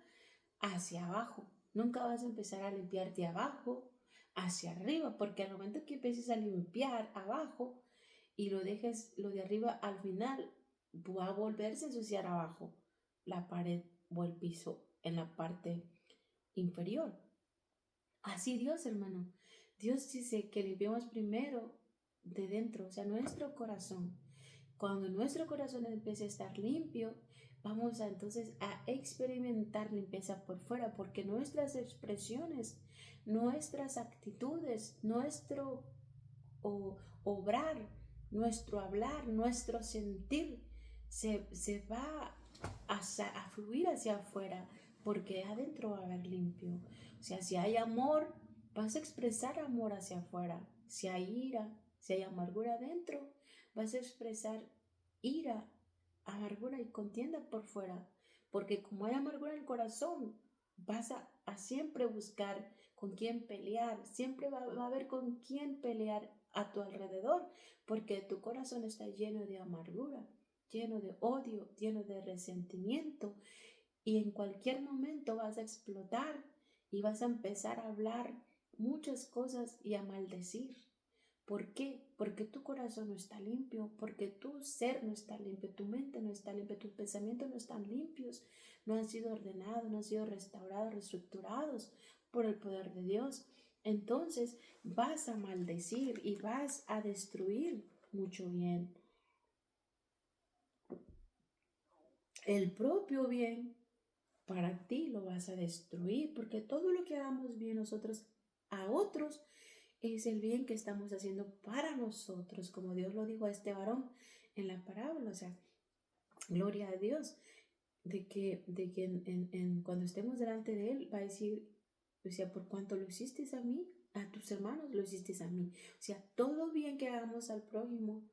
hacia abajo. Nunca vas a empezar a limpiar de abajo hacia arriba, porque al momento que empieces a limpiar abajo y lo dejes lo de arriba, al final va a volverse a ensuciar abajo, la pared o el piso en la parte inferior. Así Dios, hermano. Dios dice que limpiemos primero de dentro, o sea, nuestro corazón. Cuando nuestro corazón empiece a estar limpio, vamos a entonces a experimentar limpieza por fuera, porque nuestras expresiones, nuestras actitudes, nuestro obrar, nuestro hablar, nuestro sentir, se va a fluir hacia afuera, porque adentro va a haber limpio. O sea, si hay amor, vas a expresar amor hacia afuera. Si hay ira, si hay amargura adentro, vas a expresar ira, amargura y contienda por fuera. Porque como hay amargura en el corazón, vas a siempre buscar con quién pelear. Siempre va a haber con quién pelear a tu alrededor, porque tu corazón está lleno de amargura, lleno de odio, lleno de resentimiento. Y en cualquier momento vas a explotar y vas a empezar a hablar muchas cosas y a maldecir. ¿Por qué? Porque tu corazón no está limpio, porque tu ser no está limpio, tu mente no está limpia, tus pensamientos no están limpios, no han sido ordenados, no han sido restaurados, reestructurados por el poder de Dios. Entonces vas a maldecir y vas a destruir mucho bien. El propio bien para ti lo vas a destruir, porque todo lo que hagamos bien nosotros a otros es el bien que estamos haciendo para nosotros, como Dios lo dijo a este varón en la parábola. O sea, gloria a Dios, de que cuando estemos delante de Él va a decir, o sea, por cuanto lo hiciste a mí, a tus hermanos lo hiciste a mí. O sea, todo bien que hagamos al prójimo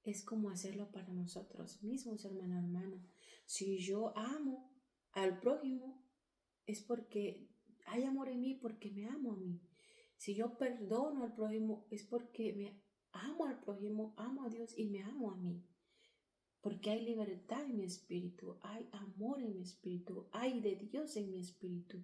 es como hacerlo para nosotros mismos, hermana. Si yo amo al prójimo, es porque hay amor en mí, porque me amo a mí. Si yo perdono al prójimo, es porque me amo al prójimo, amo a Dios y me amo a mí. Porque hay libertad en mi espíritu, hay amor en mi espíritu, hay de Dios en mi espíritu.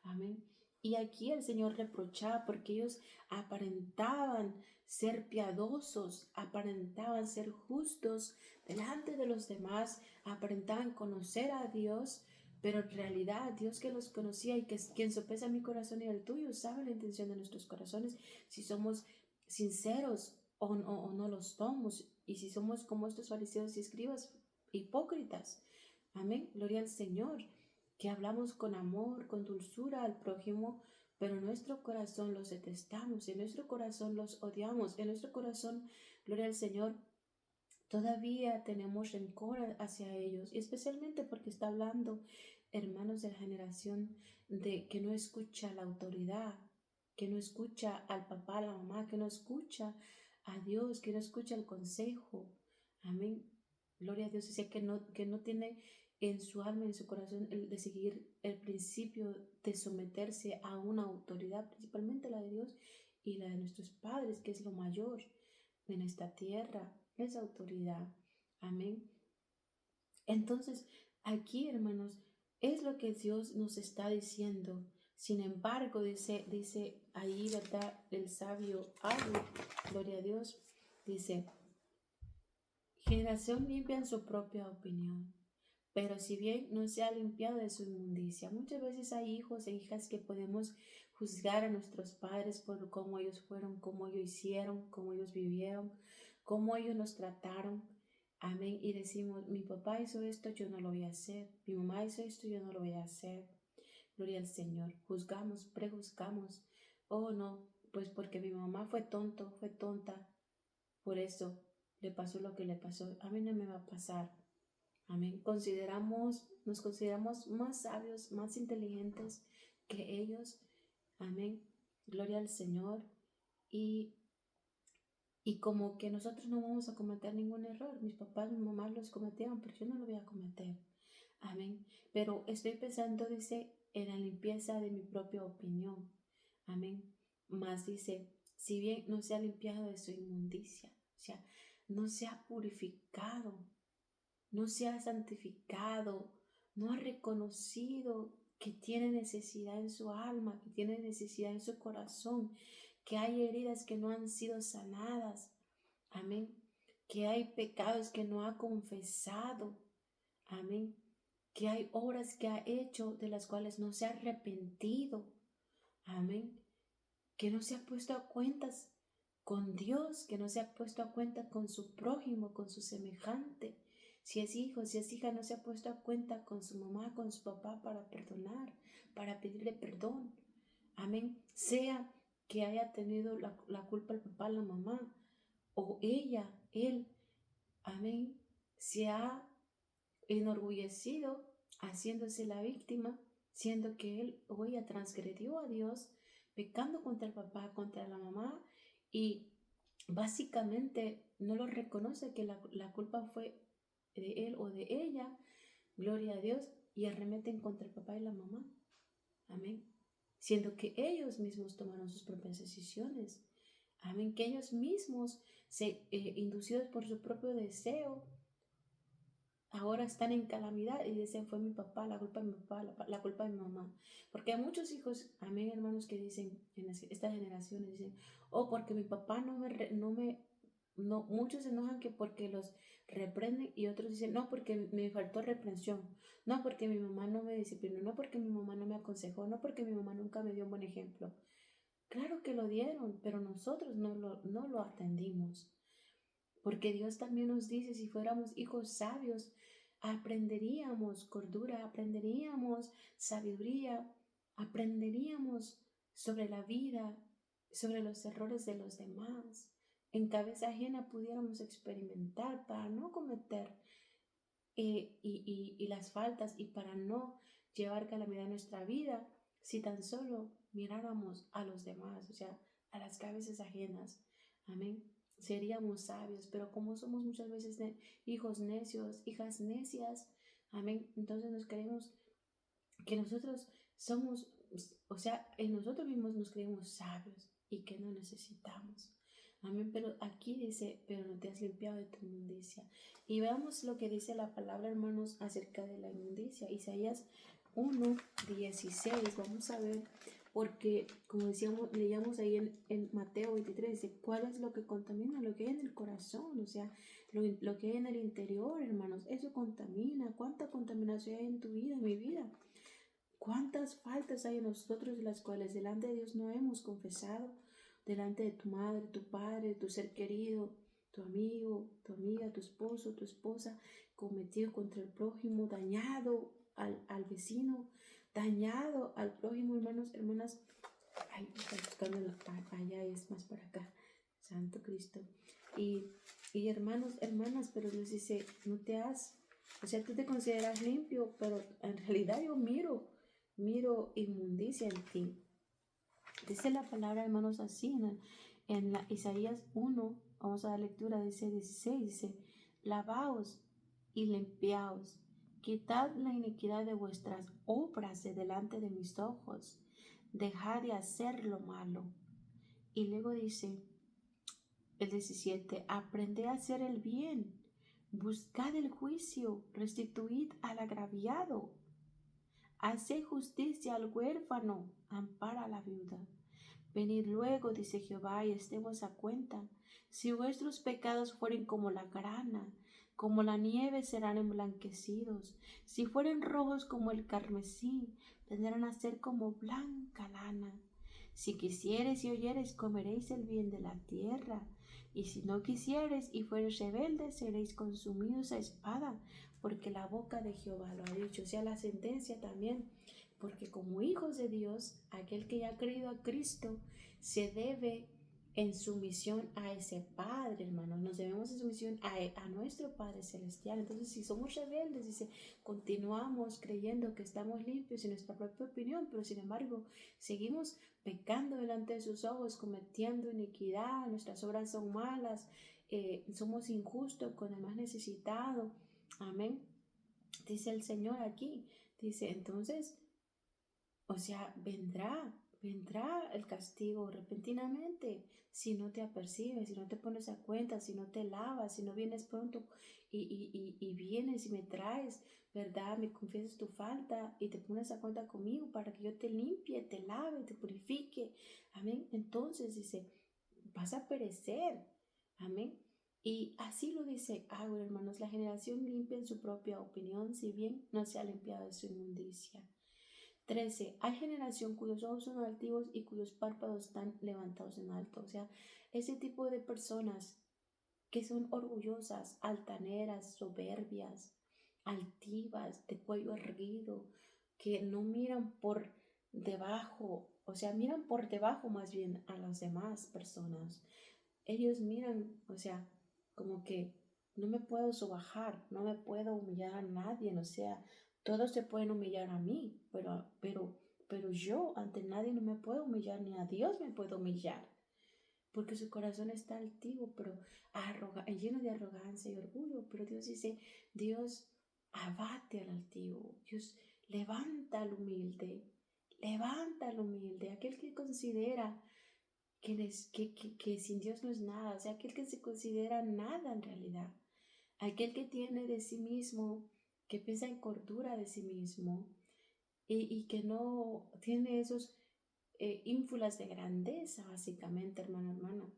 Amén. Y aquí el Señor reprochaba porque ellos aparentaban ser piadosos, aparentaban ser justos delante de los demás, aparentaban conocer a Dios, pero en realidad Dios que los conocía y que es quien sopesa mi corazón y el tuyo, sabe la intención de nuestros corazones, si somos sinceros o no lo somos, y si somos como estos fariseos y escribas hipócritas. Amén, gloria al Señor, que hablamos con amor, con dulzura al prójimo, pero en nuestro corazón los detestamos, en nuestro corazón los odiamos, en nuestro corazón, gloria al Señor, todavía tenemos rencor hacia ellos, y especialmente porque está hablando hermanos de la generación de que no escucha la autoridad, que no escucha al papá, a la mamá, que no escucha a Dios, que no escucha el consejo. Amén. Gloria a Dios. Dice que no tiene en su alma, en su corazón, el de seguir el principio de someterse a una autoridad, principalmente la de Dios y la de nuestros padres, que es lo mayor en esta tierra, esa autoridad. Amén. Entonces, aquí, hermanos, es lo que Dios nos está diciendo. Sin embargo, dice ahí, ¿verdad? El sabio Abu, gloria a Dios, dice, generación limpia en su propia opinión, pero si bien no se ha limpiado de su inmundicia. Muchas veces hay hijos e hijas que podemos juzgar a nuestros padres por cómo ellos fueron, cómo ellos hicieron, cómo ellos vivieron, cómo ellos nos trataron. Amén. Y decimos, mi papá hizo esto, yo no lo voy a hacer. Mi mamá hizo esto, yo no lo voy a hacer. Gloria al Señor. Juzgamos, prejuzgamos. Oh, no, pues porque mi mamá fue tonto, fue tonta. Por eso le pasó lo que le pasó. A mí no me va a pasar. Amén. Nos consideramos más sabios, más inteligentes que ellos. Amén. Gloria al Señor. Y como que nosotros no vamos a cometer ningún error. Mis papás, mi mamá los cometieron, pero yo no lo voy a cometer. Amén. Pero estoy pensando, dice, en la limpieza de mi propia opinión. Amén. Más dice, si bien no se ha limpiado de su inmundicia, o sea, no se ha purificado, no se ha santificado, no ha reconocido que tiene necesidad en su alma, que tiene necesidad en su corazón, que hay heridas que no han sido sanadas. Amén. Que hay pecados que no ha confesado. Amén. Que hay obras que ha hecho de las cuales no se ha arrepentido. Amén. Que no se ha puesto a cuentas con Dios, que no se ha puesto a cuenta con su prójimo, con su semejante. Si es hijo, si es hija, no se ha puesto a cuenta con su mamá, con su papá para perdonar, para pedirle perdón. Amén. Sea que haya tenido la culpa el papá, la mamá, o ella, él. Amén. Se ha enorgullecido haciéndose la víctima, siendo que él o ella transgredió a Dios, pecando contra el papá, contra la mamá, y básicamente no lo reconoce que la culpa fue de él o de ella, gloria a Dios, y arremeten contra el papá y la mamá. Amén. Siendo que ellos mismos tomaron sus propias decisiones. Amén. Que ellos mismos, inducidos por su propio deseo, ahora están en calamidad y dicen, fue mi papá, la culpa de mi papá, la culpa de mi mamá. Porque hay muchos hijos, amén, hermanos, que dicen en esta generación, dicen, oh, porque mi papá muchos se enojan que porque los reprenden y otros dicen, no, porque me faltó reprensión, no, porque mi mamá no me disciplinó, no, porque mi mamá no me aconsejó, no, porque mi mamá nunca me dio un buen ejemplo. Claro que lo dieron, pero nosotros no lo atendimos. Porque Dios también nos dice, si fuéramos hijos sabios, aprenderíamos cordura, aprenderíamos sabiduría, aprenderíamos sobre la vida, sobre los errores de los demás. En cabeza ajena pudiéramos experimentar para no cometer y las faltas y para no llevar calamidad a nuestra vida si tan solo miráramos a los demás, o sea, a las cabezas ajenas. Amén. Seríamos sabios, pero como somos muchas veces hijos necios, hijas necias, amén, entonces nos creemos que nosotros somos, o sea, en nosotros mismos nos creemos sabios y que no necesitamos. Amén, pero aquí dice, pero no te has limpiado de tu inmundicia. Y veamos lo que dice la palabra, hermanos, acerca de la inmundicia. Isaías 1:16, vamos a ver, porque como decíamos, leíamos ahí en Mateo 23, dice, ¿cuál es lo que contamina? Lo que hay en el corazón, o sea, lo que hay en el interior, hermanos, eso contamina. ¿Cuánta contaminación hay en tu vida, en mi vida? ¿Cuántas faltas hay en nosotros de las cuales delante de Dios no hemos confesado? Delante de tu madre, tu padre, tu ser querido, tu amigo, tu amiga, tu esposo, tu esposa, cometido contra el prójimo, dañado al vecino, dañado al prójimo, hermanos, hermanas. Ay, está buscando allá, es más para acá. Santo Cristo. Y hermanos, hermanas, pero Dios dice, no te has O sea, tú te consideras limpio, pero en realidad yo miro inmundicia en ti. Dice la palabra, hermanos, así en la Isaías 1, vamos a dar lectura, dice 16, dice, lavaos y limpiaos, quitad la iniquidad de vuestras obras de delante de mis ojos, dejad de hacer lo malo. Y luego dice el 17, aprended a hacer el bien, buscad el juicio, restituid al agraviado, haced justicia al huérfano, ampara a la viuda. Venid luego, dice Jehová, y estemos a cuenta. Si vuestros pecados fueren como la grana, como la nieve serán emblanquecidos. Si fueren rojos como el carmesí, vendrán a ser como blanca lana. Si quisieres y oyeres, comeréis el bien de la tierra. Y si no quisieres y fueres rebeldes, seréis consumidos a espada, porque la boca de Jehová lo ha dicho. O sea, la sentencia también. Porque como hijos de Dios, aquel que ya ha creído a Cristo se debe en sumisión a ese Padre, hermanos. Nos debemos en sumisión a nuestro Padre Celestial. Entonces, si somos rebeldes, dice, continuamos creyendo que estamos limpios en nuestra propia opinión, pero sin embargo, seguimos pecando delante de sus ojos, cometiendo iniquidad, nuestras obras son malas, somos injustos con el más necesitado. Amén. Dice el Señor aquí, dice, entonces, o sea, vendrá el castigo repentinamente si no te apercibes, si no te pones a cuenta, si no te lavas, si no vienes pronto y vienes y me traes, ¿verdad? Me confiesas tu falta y te pones a cuenta conmigo para que yo te limpie, te lave, te purifique. Amén. Entonces dice, vas a perecer. Amén. Y así lo dice Agua, hermanos, la generación limpia en su propia opinión, si bien no se ha limpiado de su inmundicia. 13. Hay generación cuyos ojos son altivos y cuyos párpados están levantados en alto. O sea, ese tipo de personas que son orgullosas, altaneras, soberbias, altivas, de cuello erguido, que no miran por debajo, o sea, miran por debajo más bien a las demás personas. Ellos miran, o sea, como que no me puedo sobajar, no me puedo humillar a nadie, o sea, todos se pueden humillar a mí, pero yo ante nadie no me puedo humillar, ni a Dios me puedo humillar, porque su corazón está altivo, pero lleno de arrogancia y orgullo. Pero Dios dice, Dios abate al altivo, Dios levanta al humilde, aquel que considera que sin Dios no es nada, o sea, aquel que se considera nada en realidad, aquel que tiene de sí mismo, que piensa en cordura de sí mismo y que no tiene esos ínfulas de grandeza, básicamente, hermana.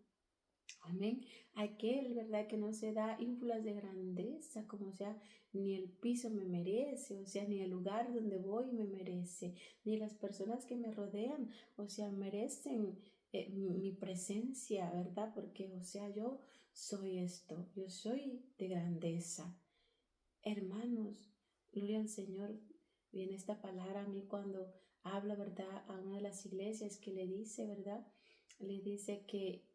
Amén. Aquel, ¿verdad? Que no se da ínfulas de grandeza, como sea, ni el piso me merece, o sea, ni el lugar donde voy me merece, ni las personas que me rodean, o sea, merecen mi presencia, ¿verdad? Porque, o sea, yo soy esto, yo soy de grandeza. Hermanos, gloria al Señor. Viene esta palabra a mí cuando habla, ¿verdad? A una de las iglesias que le dice, ¿verdad? Le dice que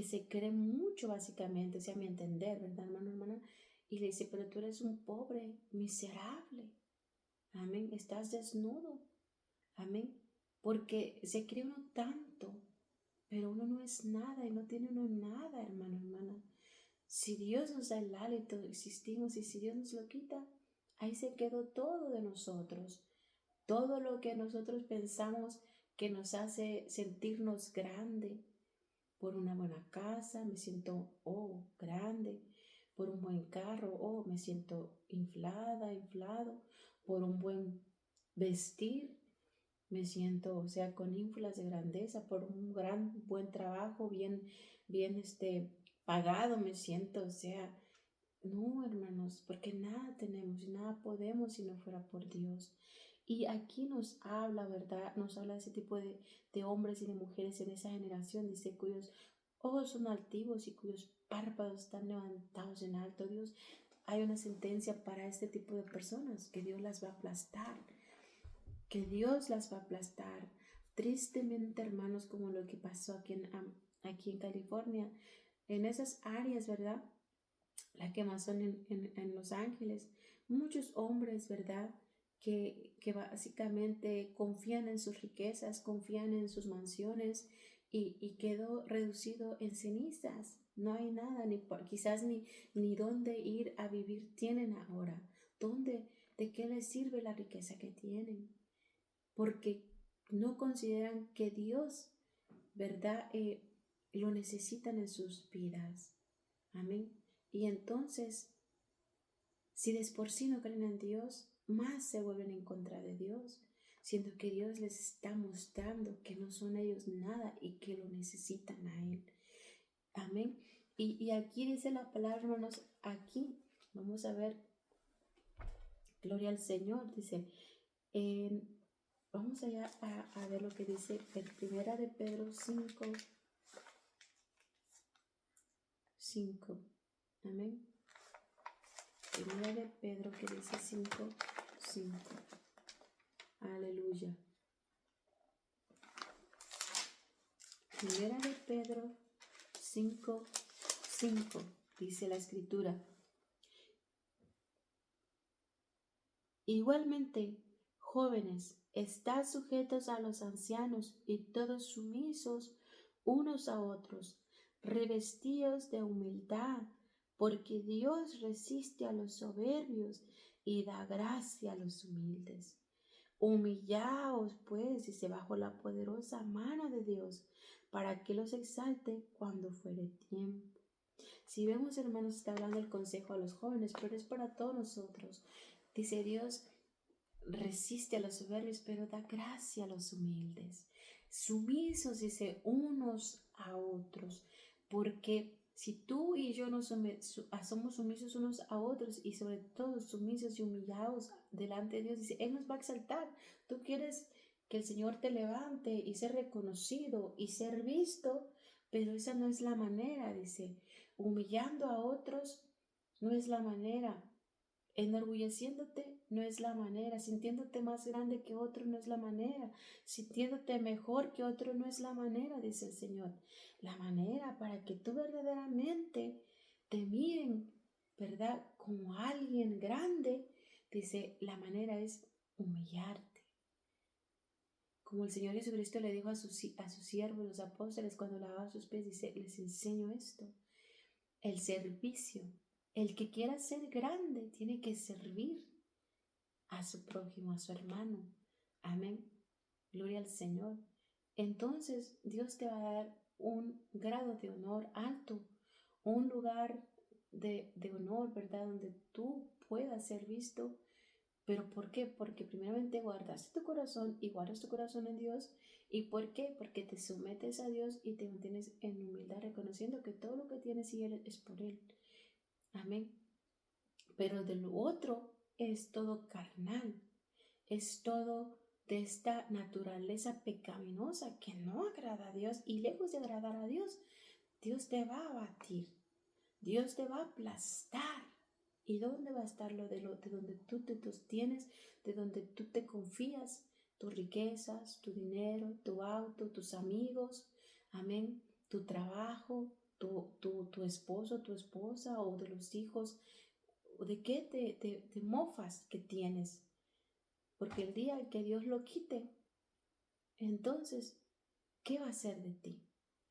se cree mucho básicamente, o sea, a mi entender, ¿verdad, hermana? Y le dice, pero tú eres un pobre, miserable, amén, estás desnudo, amén, porque se cree uno tanto, pero uno no es nada y no tiene uno nada, hermana. Si Dios nos da el hálito, existimos, y si Dios nos lo quita, ahí se quedó todo de nosotros, todo lo que nosotros pensamos que nos hace sentirnos grande. Por una buena casa, me siento, grande. Por un buen carro, me siento inflado. Por un buen vestir, me siento, o sea, con ínfulas de grandeza. Por un buen trabajo, bien, pagado, me siento, o sea, no, hermanos, porque nada tenemos y nada podemos si no fuera por Dios. Y aquí nos habla, ¿verdad? Nos habla de ese tipo de hombres y de mujeres en esa generación, dice, cuyos ojos son altivos y cuyos párpados están levantados en alto. Dios, hay una sentencia para este tipo de personas, que Dios las va a aplastar, que Dios las va a aplastar. Tristemente, hermanos, como lo que pasó aquí en California, en esas áreas, ¿verdad? la quemazón en Los Ángeles. Muchos hombres, ¿verdad? Que básicamente confían en sus riquezas, confían en sus mansiones y quedó reducido en cenizas. No hay nada, quizás ni dónde ir a vivir tienen ahora. ¿Dónde? ¿De qué les sirve la riqueza que tienen? Porque no consideran que Dios, ¿verdad? Lo necesitan en sus vidas. Amén. Y entonces, si de por sí no creen en Dios, más se vuelven en contra de Dios, siendo que Dios les está mostrando que no son ellos nada y que lo necesitan a Él. Amén. Y aquí dice la palabra, hermanos, aquí vamos a ver, gloria al Señor, dice, vamos allá a ver lo que dice en Primera de Pedro 5. Amén. Primera de Pedro que dice 5. Aleluya. Primera de Pedro 5, dice la escritura. Igualmente, jóvenes, estad sujetos a los ancianos y todos sumisos unos a otros, revestidos de humildad, porque Dios resiste a los soberbios y da gracia a los humildes. Humillaos, pues, dice, bajo la poderosa mano de Dios, para que los exalte cuando fuere tiempo. Si vemos, hermanos, está hablando el consejo a los jóvenes, pero es para todos nosotros. Dice Dios, resiste a los soberbios, pero da gracia a los humildes. Sumisos, dice, unos a otros, porque si tú y yo no somos sumisos unos a otros y sobre todo sumisos y humillados delante de Dios, dice, Él nos va a exaltar. Tú quieres que el Señor te levante y ser reconocido y ser visto, pero esa no es la manera, dice. Humillando a otros no es la manera. Enorgulleciéndote no es la manera, sintiéndote más grande que otro no es la manera, sintiéndote mejor que otro no es la manera, dice el Señor. La manera para que tú verdaderamente te miren, ¿verdad? Como alguien grande, dice, la manera es humillarte. Como el Señor Jesucristo le dijo a sus siervos, los apóstoles, cuando lavaban sus pies, dice, les enseño esto, el servicio. El que quiera ser grande tiene que servir a su prójimo, a su hermano. Amén. Gloria al Señor. Entonces Dios te va a dar un grado de honor alto, un lugar de honor, ¿verdad? Donde tú puedas ser visto. ¿Pero por qué? Porque primeramente guardas tu corazón y guardas tu corazón en Dios. ¿Y por qué? Porque te sometes a Dios y te mantienes en humildad, reconociendo que todo lo que tienes y Él es por Él. Amén. Pero de lo otro es todo carnal, es todo de esta naturaleza pecaminosa que no agrada a Dios, y lejos de agradar a Dios, Dios te va a abatir, Dios te va a aplastar. ¿Y dónde va a estar de donde tú te sostienes, de donde tú te confías? Tus riquezas, tu dinero, tu auto, tus amigos, amén, tu trabajo, tu esposo, tu esposa, o de los hijos. ¿De qué te mofas que tienes? Porque el día que Dios lo quite, entonces, ¿qué va a hacer de ti?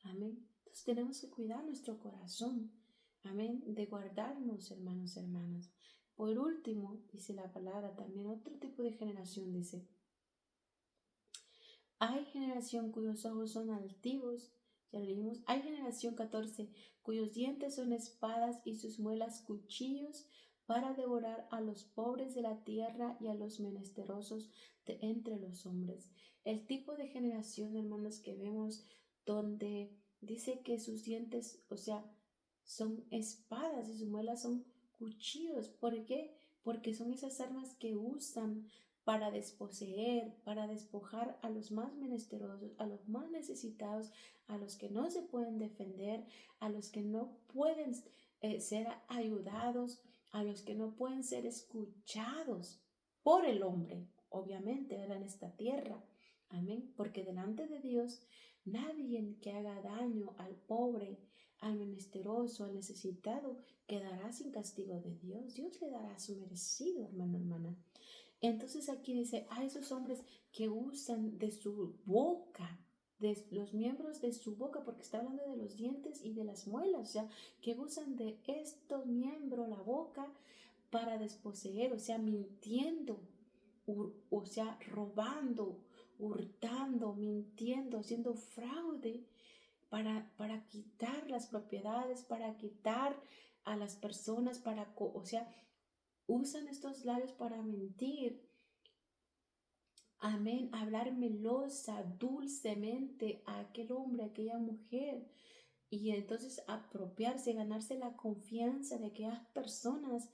Amén. Entonces tenemos que cuidar nuestro corazón. Amén. De guardarnos, hermanos, hermanas. Por último, dice la palabra, también otro tipo de generación dice, hay generación cuyos ojos son altivos, ya lo leímos, hay generación 14, cuyos dientes son espadas y sus muelas cuchillos para devorar a los pobres de la tierra y a los menesterosos de entre los hombres. El tipo de generación, hermanos, que vemos donde dice que sus dientes, o sea, son espadas y sus muelas son cuchillos. ¿Por qué? Porque son esas armas que usan para desposeer, para despojar a los más menesterosos, a los más necesitados, a los que no se pueden defender, a los que no pueden ser ayudados, a los que no pueden ser escuchados por el hombre, obviamente, en esta tierra. Amén. Porque delante de Dios Nadie que haga daño al pobre, al menesteroso, al necesitado, quedará sin castigo de Dios. Dios le dará su merecido, hermano, hermana. Entonces aquí dice, a esos hombres que usan de su boca, de los miembros de su boca, porque está hablando de los dientes y de las muelas, o sea, que usan de estos miembros, la boca, para desposeer, o sea, mintiendo, o sea, robando, hurtando, mintiendo, haciendo fraude para quitar las propiedades, para quitar a las personas, o sea, usan estos labios para mentir. Amén, hablar melosa, dulcemente a aquel hombre, a aquella mujer. Y entonces apropiarse, ganarse la confianza de aquellas personas.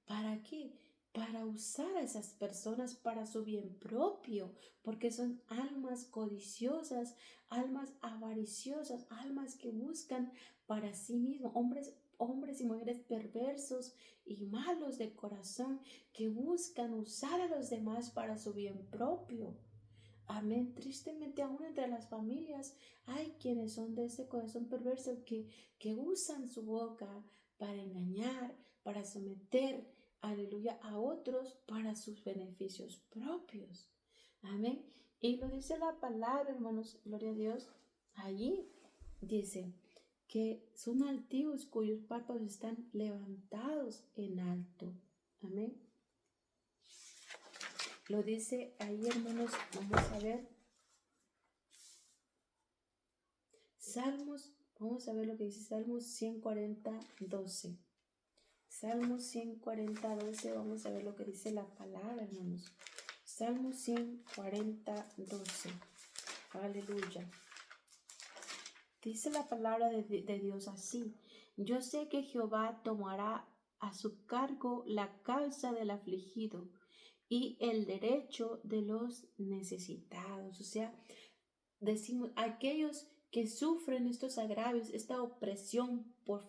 ¿Para qué? Para usar a esas personas para su bien propio, porque son almas codiciosas, almas avariciosas, almas que buscan para sí mismos, hombres y mujeres perversos y malos de corazón que buscan usar a los demás para su bien propio. Amén. Tristemente, aún entre las familias hay quienes son de ese corazón perverso que usan su boca para engañar, para someter, aleluya, a otros para sus beneficios propios. Amén. Y lo dice la palabra, hermanos, gloria a Dios. Allí dice que son altivos cuyos párpados están levantados en alto. Amén. Lo dice ahí, hermanos, vamos a ver. Salmos, vamos a ver lo que dice Salmos 140, 12. Salmos 140, 12, vamos a ver lo que dice la palabra, hermanos. Salmos 140, 12. Aleluya. Dice la palabra de Dios así. Yo sé que Jehová tomará a su cargo la causa del afligido y el derecho de los necesitados. O sea, decimos, aquellos que sufren estos agravios, esta opresión por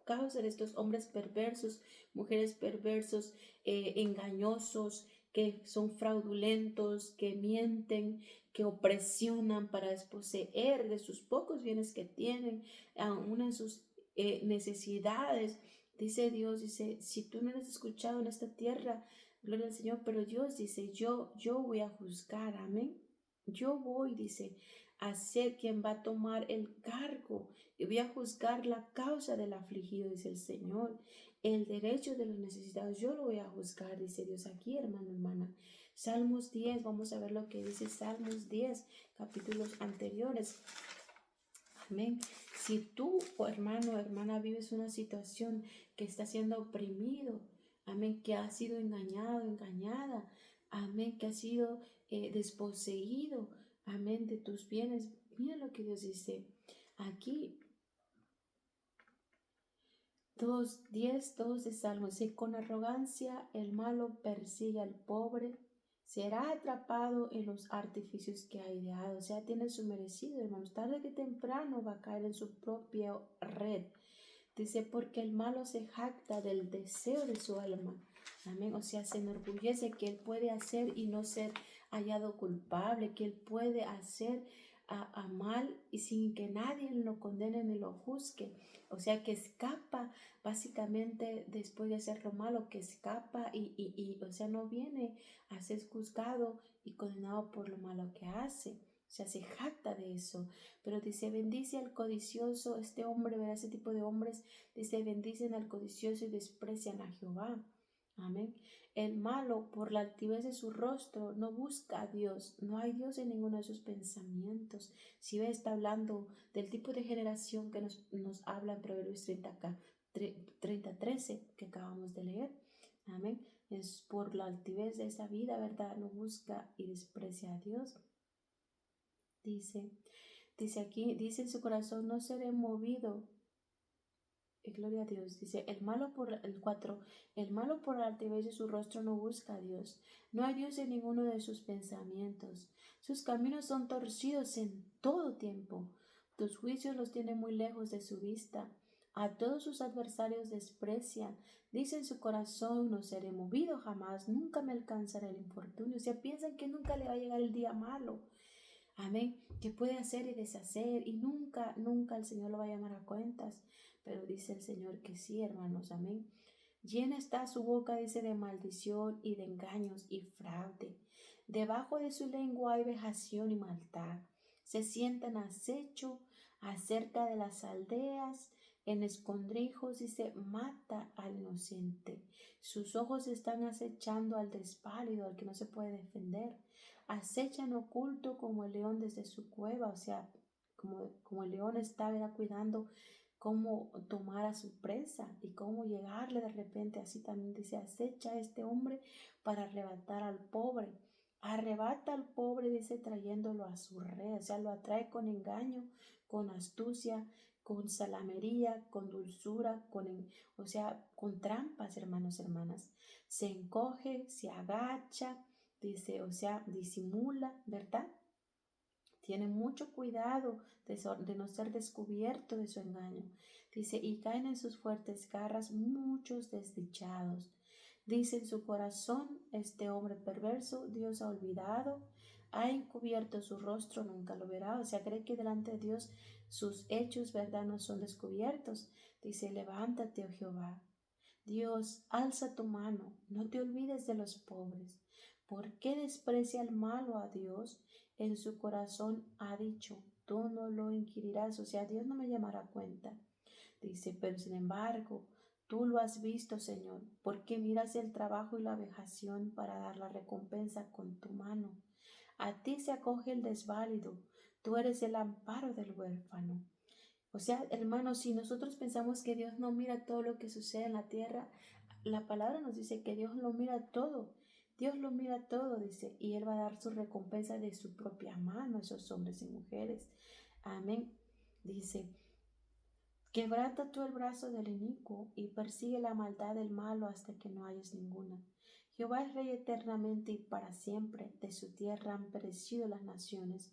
causa de estos hombres perversos, mujeres perversos, engañosos, que son fraudulentos, que mienten, que opresionan para desposeer de sus pocos bienes que tienen, aún en sus necesidades. Dice Dios, dice, si tú no eres escuchado en esta tierra, gloria al Señor, pero Dios dice, yo voy a juzgar, amén. Yo voy, dice, a ser quien va a tomar el cargo y voy a juzgar la causa del afligido, dice el Señor. El derecho de los necesitados, yo lo voy a juzgar, dice Dios aquí, hermano, hermana. Salmos 10, vamos a ver lo que dice Salmos 10, capítulos anteriores. Amén. Si tú, hermano, hermana, vives una situación que está siendo oprimido, amén, que ha sido engañado, engañada, amén, que ha sido desposeído, amén, de tus bienes. Mira lo que Dios dice aquí. 2:10, 2 de Salmos. Si con arrogancia el malo persigue al pobre, será atrapado en los artificios que ha ideado. O sea, tiene su merecido, hermanos. Tarde que temprano va a caer en su propia red. Dice, porque el malo se jacta del deseo de su alma. Amén. O sea, se enorgullece que él puede hacer y no ser hallado culpable, que él puede hacer a mal y sin que nadie lo condene ni lo juzgue. O sea, que escapa básicamente después de hacer lo malo, que escapa o sea, no viene a ser juzgado y condenado por lo malo que hace. O sea, se jacta de eso. Pero dice, bendice al codicioso. Este hombre, verá, ese tipo de hombres, dice, bendicen al codicioso y desprecian a Jehová. Amén. El malo, por la altivez de su rostro, no busca a Dios. No hay Dios en ninguno de sus pensamientos. Si ve, está hablando del tipo de generación que nos habla en Proverbios 30:13 que acabamos de leer. Amén. Es por la altivez de esa vida, ¿verdad? No busca y desprecia a Dios. Dice aquí, dice en su corazón, no seré movido. Gloria a Dios. Dice, el malo por la altivez de su rostro no busca a Dios. No hay Dios en ninguno de sus pensamientos. Sus caminos son torcidos en todo tiempo. Tus juicios los tiene muy lejos de su vista. A todos sus adversarios desprecia. Dice en su corazón, no seré movido jamás, nunca me alcanzará el infortunio. O sea, piensan que nunca le va a llegar el día malo. Amén. Que puede hacer y deshacer y nunca el Señor lo va a llamar a cuentas. Pero dice el Señor que sí, hermanos. Amén. Llena está su boca, dice, de maldición y de engaños y fraude. Debajo de su lengua hay vejación y maldad. Se sientan acecho acerca de las aldeas, en escondrijos, y se mata al inocente. Sus ojos están acechando al desválido, al que no se puede defender. Acechan oculto como el león desde su cueva, o sea, como el león está, ¿verdad?, cuidando cómo tomar a su presa y cómo llegarle de repente. Así también dice, acecha a este hombre para arrebatar al pobre. Arrebata al pobre, dice, trayéndolo a su red, o sea, lo atrae con engaño, con astucia, con salamería, con dulzura, o sea, con trampas, hermanos, hermanas. Se encoge, se agacha, dice, o sea, disimula, ¿verdad? Tiene mucho cuidado de no ser descubierto de su engaño. Dice, y caen en sus fuertes garras muchos desdichados. Dice en su corazón, este hombre perverso, Dios ha olvidado, ha encubierto su rostro, nunca lo verá. O sea, cree que delante de Dios sus hechos, ¿verdad?, no son descubiertos. Dice, levántate, oh Jehová. Dios, alza tu mano, no te olvides de los pobres. ¿Por qué desprecia el malo a Dios? En su corazón ha dicho, tú no lo inquirirás, o sea, Dios no me llamará a cuenta. Dice, pero sin embargo, tú lo has visto, Señor, porque miras el trabajo y la vejación para dar la recompensa con tu mano. A ti se acoge el desválido, tú eres el amparo del huérfano. O sea, hermanos, si nosotros pensamos que Dios no mira todo lo que sucede en la tierra, la palabra nos dice que Dios lo mira todo. Dios lo mira todo, dice, y Él va a dar su recompensa de su propia mano a esos hombres y mujeres. Amén. Dice, quebranta tú el brazo del inicuo y persigue la maldad del malo hasta que no hayas ninguna. Jehová es rey eternamente y para siempre. De su tierra han perecido las naciones.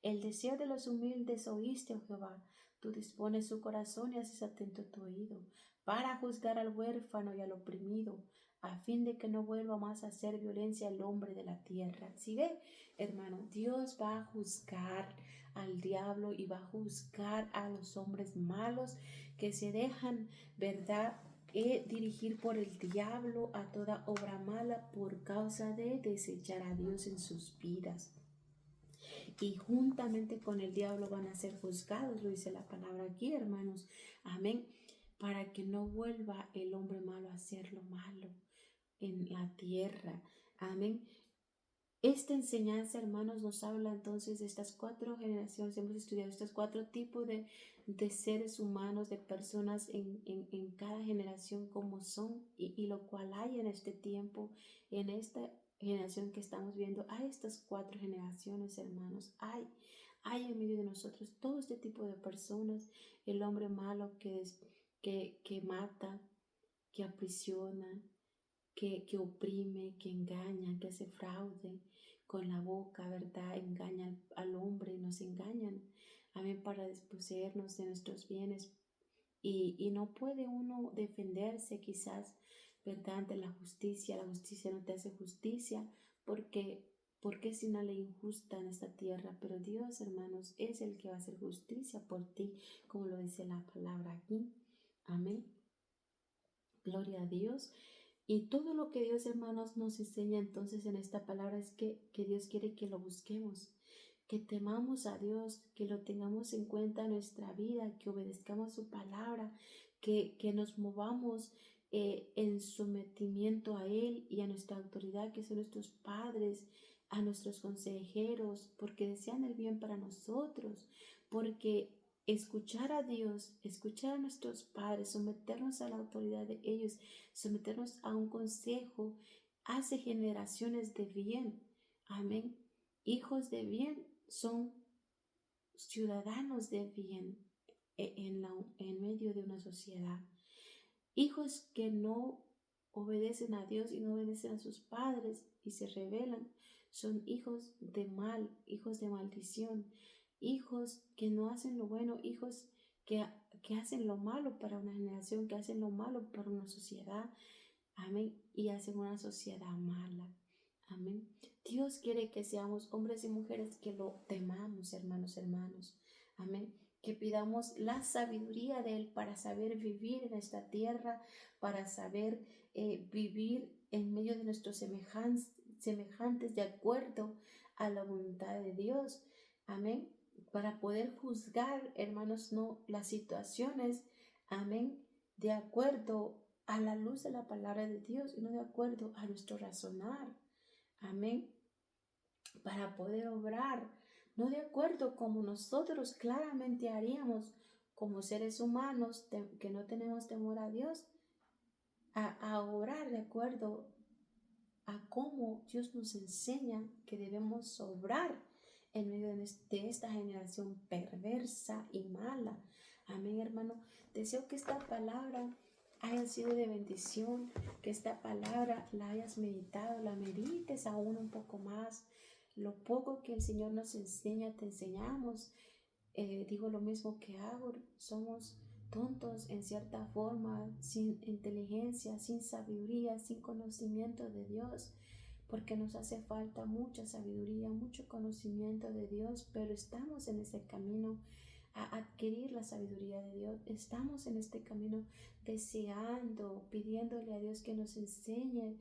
El deseo de los humildes oíste, oh Jehová. Tú dispones su corazón y haces atento tu oído para juzgar al huérfano y al oprimido, a fin de que no vuelva más a hacer violencia al hombre de la tierra. ¿Sí ve, hermano? Dios va a juzgar al diablo y va a juzgar a los hombres malos que se dejan, ¿verdad?, dirigir por el diablo a toda obra mala por causa de desechar a Dios en sus vidas. Y juntamente con el diablo van a ser juzgados, lo dice la palabra aquí, hermanos. Amén. Para que no vuelva el hombre malo a hacer lo malo en la tierra. Amén. Esta enseñanza, hermanos, nos habla entonces de estas 4 generaciones. Hemos estudiado estos 4 tipos de seres humanos, de personas en cada generación, como son y lo cual hay en este tiempo, en esta generación que estamos viendo. Hay estas 4 generaciones, hermanos. Hay en medio de nosotros todo este tipo de personas. El hombre malo que mata, que aprisiona, que oprime, que engaña, que hace fraude con la boca, ¿verdad? Engaña al hombre, nos engañan, amén, para desposeernos de nuestros bienes. Y no puede uno defenderse quizás, ¿verdad?, ante la justicia no te hace justicia, porque es una ley injusta en esta tierra, pero Dios, hermanos, es el que va a hacer justicia por ti, como lo dice la palabra aquí, amén, gloria a Dios. Y todo lo que Dios, hermanos, nos enseña entonces en esta palabra es que Dios quiere que lo busquemos, que temamos a Dios, que lo tengamos en cuenta en nuestra vida, que obedezcamos su palabra, que nos movamos en sometimiento a Él y a nuestra autoridad, que son nuestros padres, a nuestros consejeros, porque desean el bien para nosotros, porque escuchar a Dios, escuchar a nuestros padres, someternos a la autoridad de ellos, someternos a un consejo, hace generaciones de bien. Amén. Hijos de bien son ciudadanos de bien en medio de una sociedad. Hijos que no obedecen a Dios y no obedecen a sus padres y se rebelan son hijos de mal, hijos de maldición, hijos que no hacen lo bueno, hijos que hacen lo malo para una generación, que hacen lo malo para una sociedad. Amén. Y hacen una sociedad mala. Amén. Dios quiere que seamos hombres y mujeres que lo temamos, hermanos. Amén. Que pidamos la sabiduría de Él para saber vivir en esta tierra, para saber vivir en medio de nuestros semejantes de acuerdo a la voluntad de Dios. Amén. Para poder juzgar, hermanos, no las situaciones. Amén. De acuerdo a la luz de la palabra de Dios y no de acuerdo a nuestro razonar. Amén. Para poder obrar, no de acuerdo como nosotros claramente haríamos como seres humanos que no tenemos temor a Dios, a obrar de acuerdo a cómo Dios nos enseña que debemos obrar en medio de esta generación perversa y mala. Amén, hermano. Deseo que esta palabra haya sido de bendición, que esta palabra la hayas meditado, la medites aún un poco más. Lo poco que el Señor nos enseña, te enseñamos. Digo lo mismo que hago, somos tontos en cierta forma, sin inteligencia, sin sabiduría, sin conocimiento de Dios, porque nos hace falta mucha sabiduría, mucho conocimiento de Dios, pero estamos en ese camino a adquirir la sabiduría de Dios. Estamos en este camino deseando, pidiéndole a Dios que nos enseñe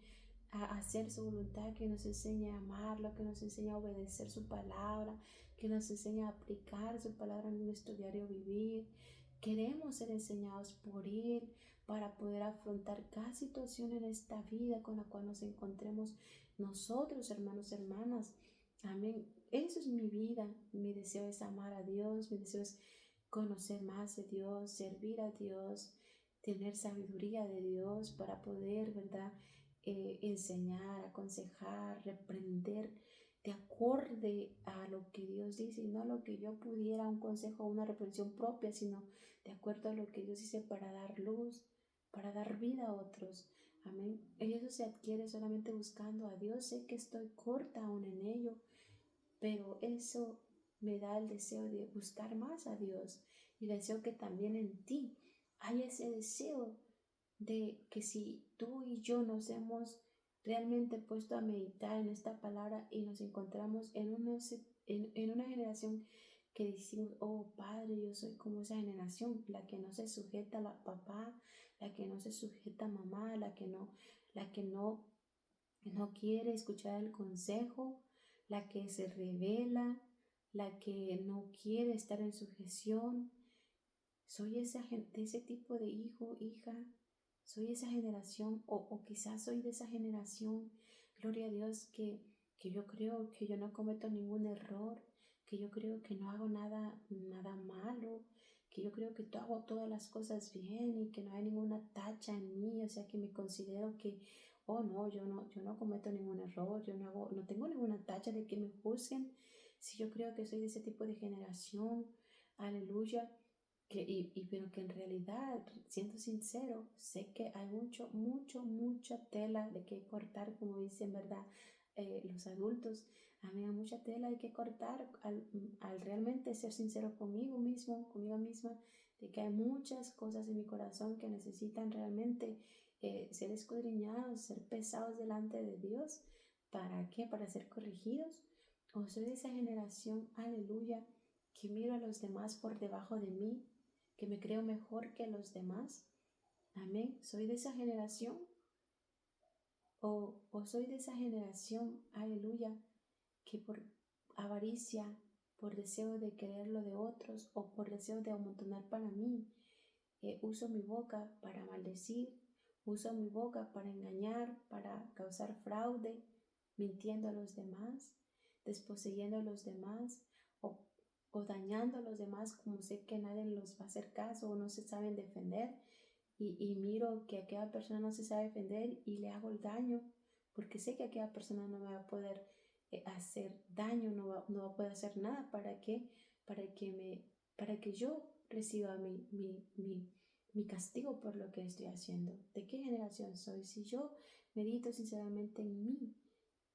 a hacer su voluntad, que nos enseñe a amarlo, que nos enseñe a obedecer su palabra, que nos enseñe a aplicar su palabra en nuestro diario vivir. Queremos ser enseñados por Él para poder afrontar cada situación en esta vida con la cual nos encontremos nosotros, hermanos, hermanas. Amén. Eso es mi vida. Mi deseo es amar a Dios. Mi deseo es conocer más de Dios, servir a Dios, tener sabiduría de Dios para poder, ¿verdad? Enseñar, aconsejar, reprender de acorde a lo que Dios dice y no a lo que yo pudiera, un consejo o una reprensión propia, sino de acuerdo a lo que Dios dice para dar luz, para dar vida a otros. Amén. Y eso se adquiere solamente buscando a Dios. Sé que estoy corta aún en ello, pero eso me da el deseo de buscar más a Dios y deseo que también en ti haya ese deseo de que si tú y yo nos hemos realmente puesto a meditar en esta palabra y nos encontramos en una generación que decimos, oh Padre, yo soy como esa generación, la que no se sujeta a la papá, la que no se sujeta a mamá, la que no quiere escuchar el consejo, la que se revela, la que no quiere estar en sujeción. Soy ese tipo de hijo, hija. Soy esa generación, o quizás soy de esa generación, gloria a Dios, que yo creo que yo no cometo ningún error, que yo creo que no hago nada malo, que yo creo que hago todas las cosas bien y que no hay ninguna tacha en mí, o sea que me considero que, oh no, yo no cometo ningún error, no tengo ninguna tacha de que me juzguen. Si yo creo que soy de ese tipo de generación, aleluya. Pero que en realidad, siendo sincero, sé que hay mucha tela de que cortar, como dicen, ¿verdad? Los adultos, a mí hay mucha tela hay que cortar al realmente ser sincero conmigo misma, de que hay muchas cosas en mi corazón que necesitan realmente ser escudriñados, ser pesados delante de Dios. ¿Para qué? Para ser corregidos. O soy de esa generación, aleluya, que miro a los demás por debajo de mí, que me creo mejor que los demás. Amén. ¿Soy de esa generación? ¿O soy de esa generación, aleluya, que por avaricia, por deseo de querer lo de otros o por deseo de amontonar para mí, uso mi boca para maldecir, uso mi boca para engañar, para causar fraude, mintiendo a los demás, desposeyendo a los demás o dañando a los demás como sé que nadie los va a hacer caso o no se saben defender y miro que aquella persona no se sabe defender y le hago el daño porque sé que aquella persona no me va a poder hacer daño, no va a poder hacer nada para que yo reciba mi castigo por lo que estoy haciendo. ¿De qué generación soy? Si yo medito sinceramente en mí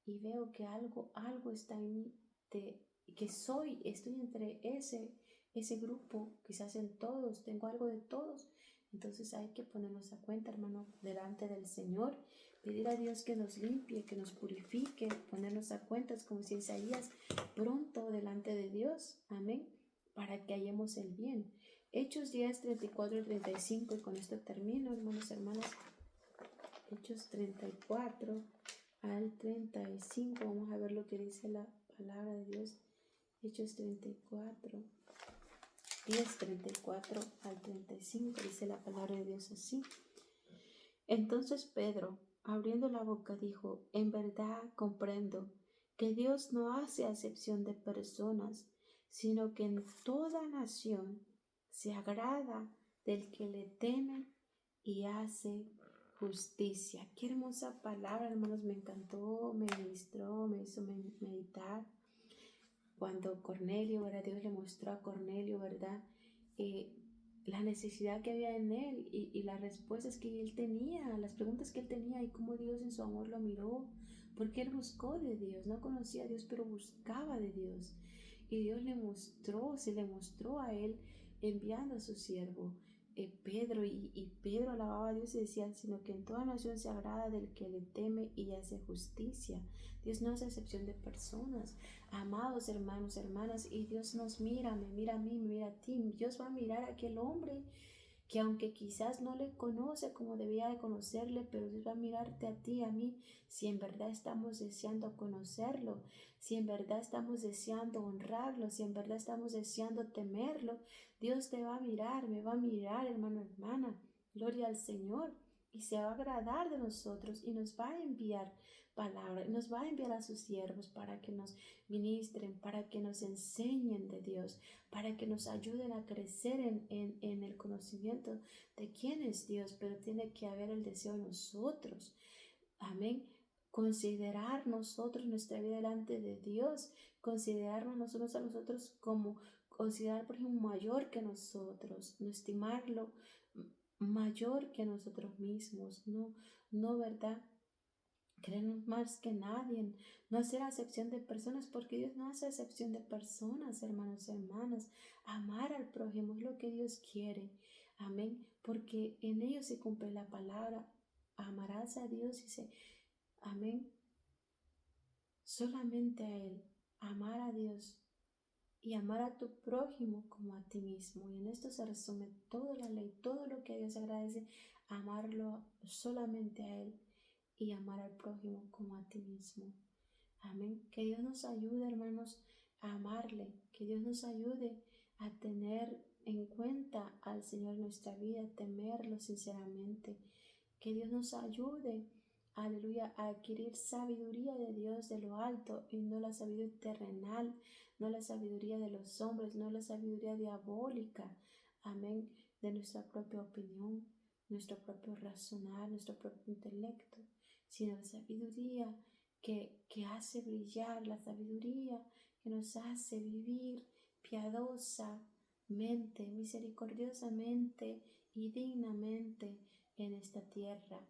y veo que algo está en mí, estoy entre ese grupo, quizás en todos, tengo algo de todos, entonces hay que ponernos a cuenta, hermano, delante del Señor, pedir a Dios que nos limpie, que nos purifique, ponernos a cuentas, como dice Isaías, pronto delante de Dios, amén, para que hallemos el bien. Hechos 10, 34 y 35, y con esto termino, hermanos y hermanas. Hechos 34 al 35, vamos a ver lo que dice la palabra de Dios. Hechos 34, 10, 34 al 35, dice la palabra de Dios así. Entonces Pedro, abriendo la boca, dijo: en verdad comprendo que Dios no hace acepción de personas, sino que en toda nación se agrada del que le teme y hace justicia. Qué hermosa palabra, hermanos, me encantó, me ministró, me hizo meditar. Cuando Cornelio, ¿verdad? Dios le mostró a Cornelio, ¿verdad? La necesidad que había en él y las respuestas que él tenía, las preguntas que él tenía y cómo Dios en su amor lo miró, porque él buscó de Dios, no conocía a Dios, pero buscaba de Dios. Y Dios se le mostró a él enviando a su siervo, Pedro, y Pedro alababa a Dios y decía, sino que en toda nación se agrada del que le teme y hace justicia. Dios no hace excepción de personas. Amados hermanos, hermanas, y Dios nos mira, me mira a mí, me mira a ti. Dios va a mirar a aquel hombre que aunque quizás no le conoce como debía de conocerle, pero Dios va a mirarte a ti, a mí, si en verdad estamos deseando conocerlo, si en verdad estamos deseando honrarlo, si en verdad estamos deseando temerlo. Dios te va a mirar, me va a mirar, hermano, hermana, gloria al Señor, y se va a agradar de nosotros y nos va a enviar palabra, nos va a enviar a sus siervos para que nos ministren, para que nos enseñen de Dios, para que nos ayuden a crecer en el conocimiento de quién es Dios, pero tiene que haber el deseo en nosotros. Amén. Considerar nosotros nuestra vida delante de Dios, considerarnos nosotros a nosotros como considerar, por ejemplo, mayor que nosotros, no estimarlo mayor que nosotros mismos, no, ¿verdad? Creernos más que nadie, no hacer acepción de personas, porque Dios no hace acepción de personas, hermanos y hermanas. Amar al prójimo es lo que Dios quiere, amén, porque en ello se cumple la palabra, amarás a Dios y amén, solamente a Él, amar a Dios y amar a tu prójimo como a ti mismo. Y en esto se resume toda la ley, todo lo que a Dios agradece, amarlo solamente a Él y amar al prójimo como a ti mismo. Amén. Que Dios nos ayude, hermanos, a amarle, que Dios nos ayude a tener en cuenta al Señor en nuestra vida, temerlo sinceramente. Que Dios nos ayude, aleluya, a adquirir sabiduría de Dios de lo alto y no la sabiduría terrenal, no la sabiduría de los hombres, no la sabiduría diabólica, amén, de nuestra propia opinión, nuestro propio razonar, nuestro propio intelecto, sino la sabiduría que hace brillar, la sabiduría que nos hace vivir piadosamente, misericordiosamente y dignamente en esta tierra.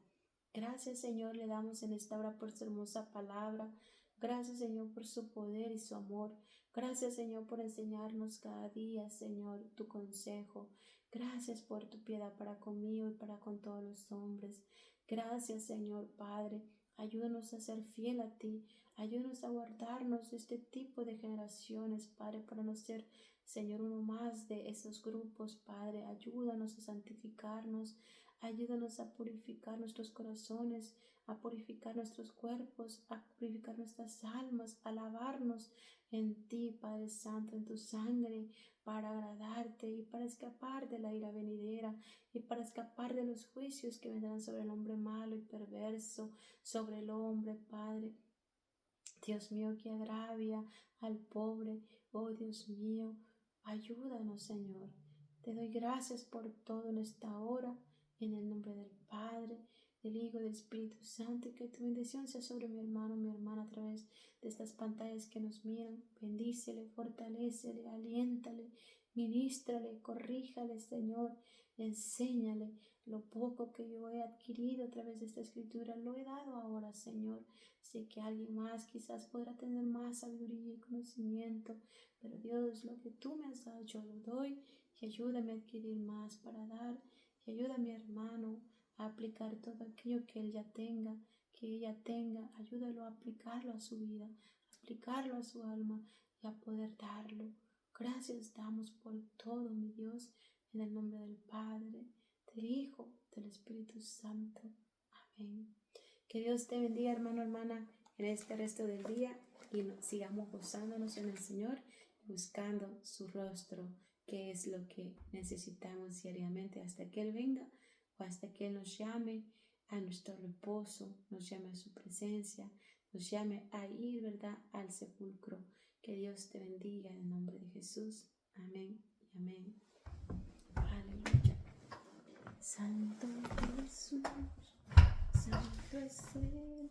Gracias, Señor, le damos en esta hora por su hermosa palabra. Gracias, Señor, por su poder y su amor. Gracias, Señor, por enseñarnos cada día, Señor, tu consejo. Gracias por tu piedad para conmigo y para con todos los hombres. Gracias, Señor Padre. Ayúdanos a ser fiel a ti. Ayúdanos a guardarnos de este tipo de generaciones, Padre, para no ser, Señor, uno más de esos grupos, Padre. Ayúdanos a santificarnos. Ayúdanos a purificar nuestros corazones, a purificar nuestros cuerpos, a purificar nuestras almas, a lavarnos en ti, Padre Santo, en tu sangre, para agradarte y para escapar de la ira venidera y para escapar de los juicios que vendrán sobre el hombre malo y perverso, sobre el hombre, Padre. Dios mío, que agravia al pobre. Oh Dios mío, ayúdanos, Señor. Te doy gracias por todo en esta hora, en el nombre del Padre, del Hijo y del Espíritu Santo, y que tu bendición sea sobre mi hermano, mi hermana, a través de estas pantallas que nos miran. Bendícele, fortalécele, aliéntale, ministrale, corríjale, Señor, enséñale. Lo poco que yo he adquirido a través de esta escritura lo he dado ahora, Señor. Sé que alguien más quizás podrá tener más sabiduría y conocimiento, pero Dios, lo que tú me has dado, yo lo doy, y ayúdame a adquirir más para dar, y ayuda a mi hermano a aplicar todo aquello que él ya tenga, que ella tenga, ayúdalo a aplicarlo a su vida, aplicarlo a su alma y a poder darlo. Gracias damos por todo, mi Dios, en el nombre del Padre, del Hijo, del Espíritu Santo. Amén. Que Dios te bendiga, hermano, hermana, en este resto del día y sigamos gozándonos en el Señor, buscando su rostro, que es lo que necesitamos diariamente hasta que Él venga o hasta que Él nos llame a nuestro reposo, nos llame a su presencia, nos llame a ir, ¿verdad?, al sepulcro. Que Dios te bendiga en el nombre de Jesús. Amén y amén. Aleluya. Santo Jesús, santo es el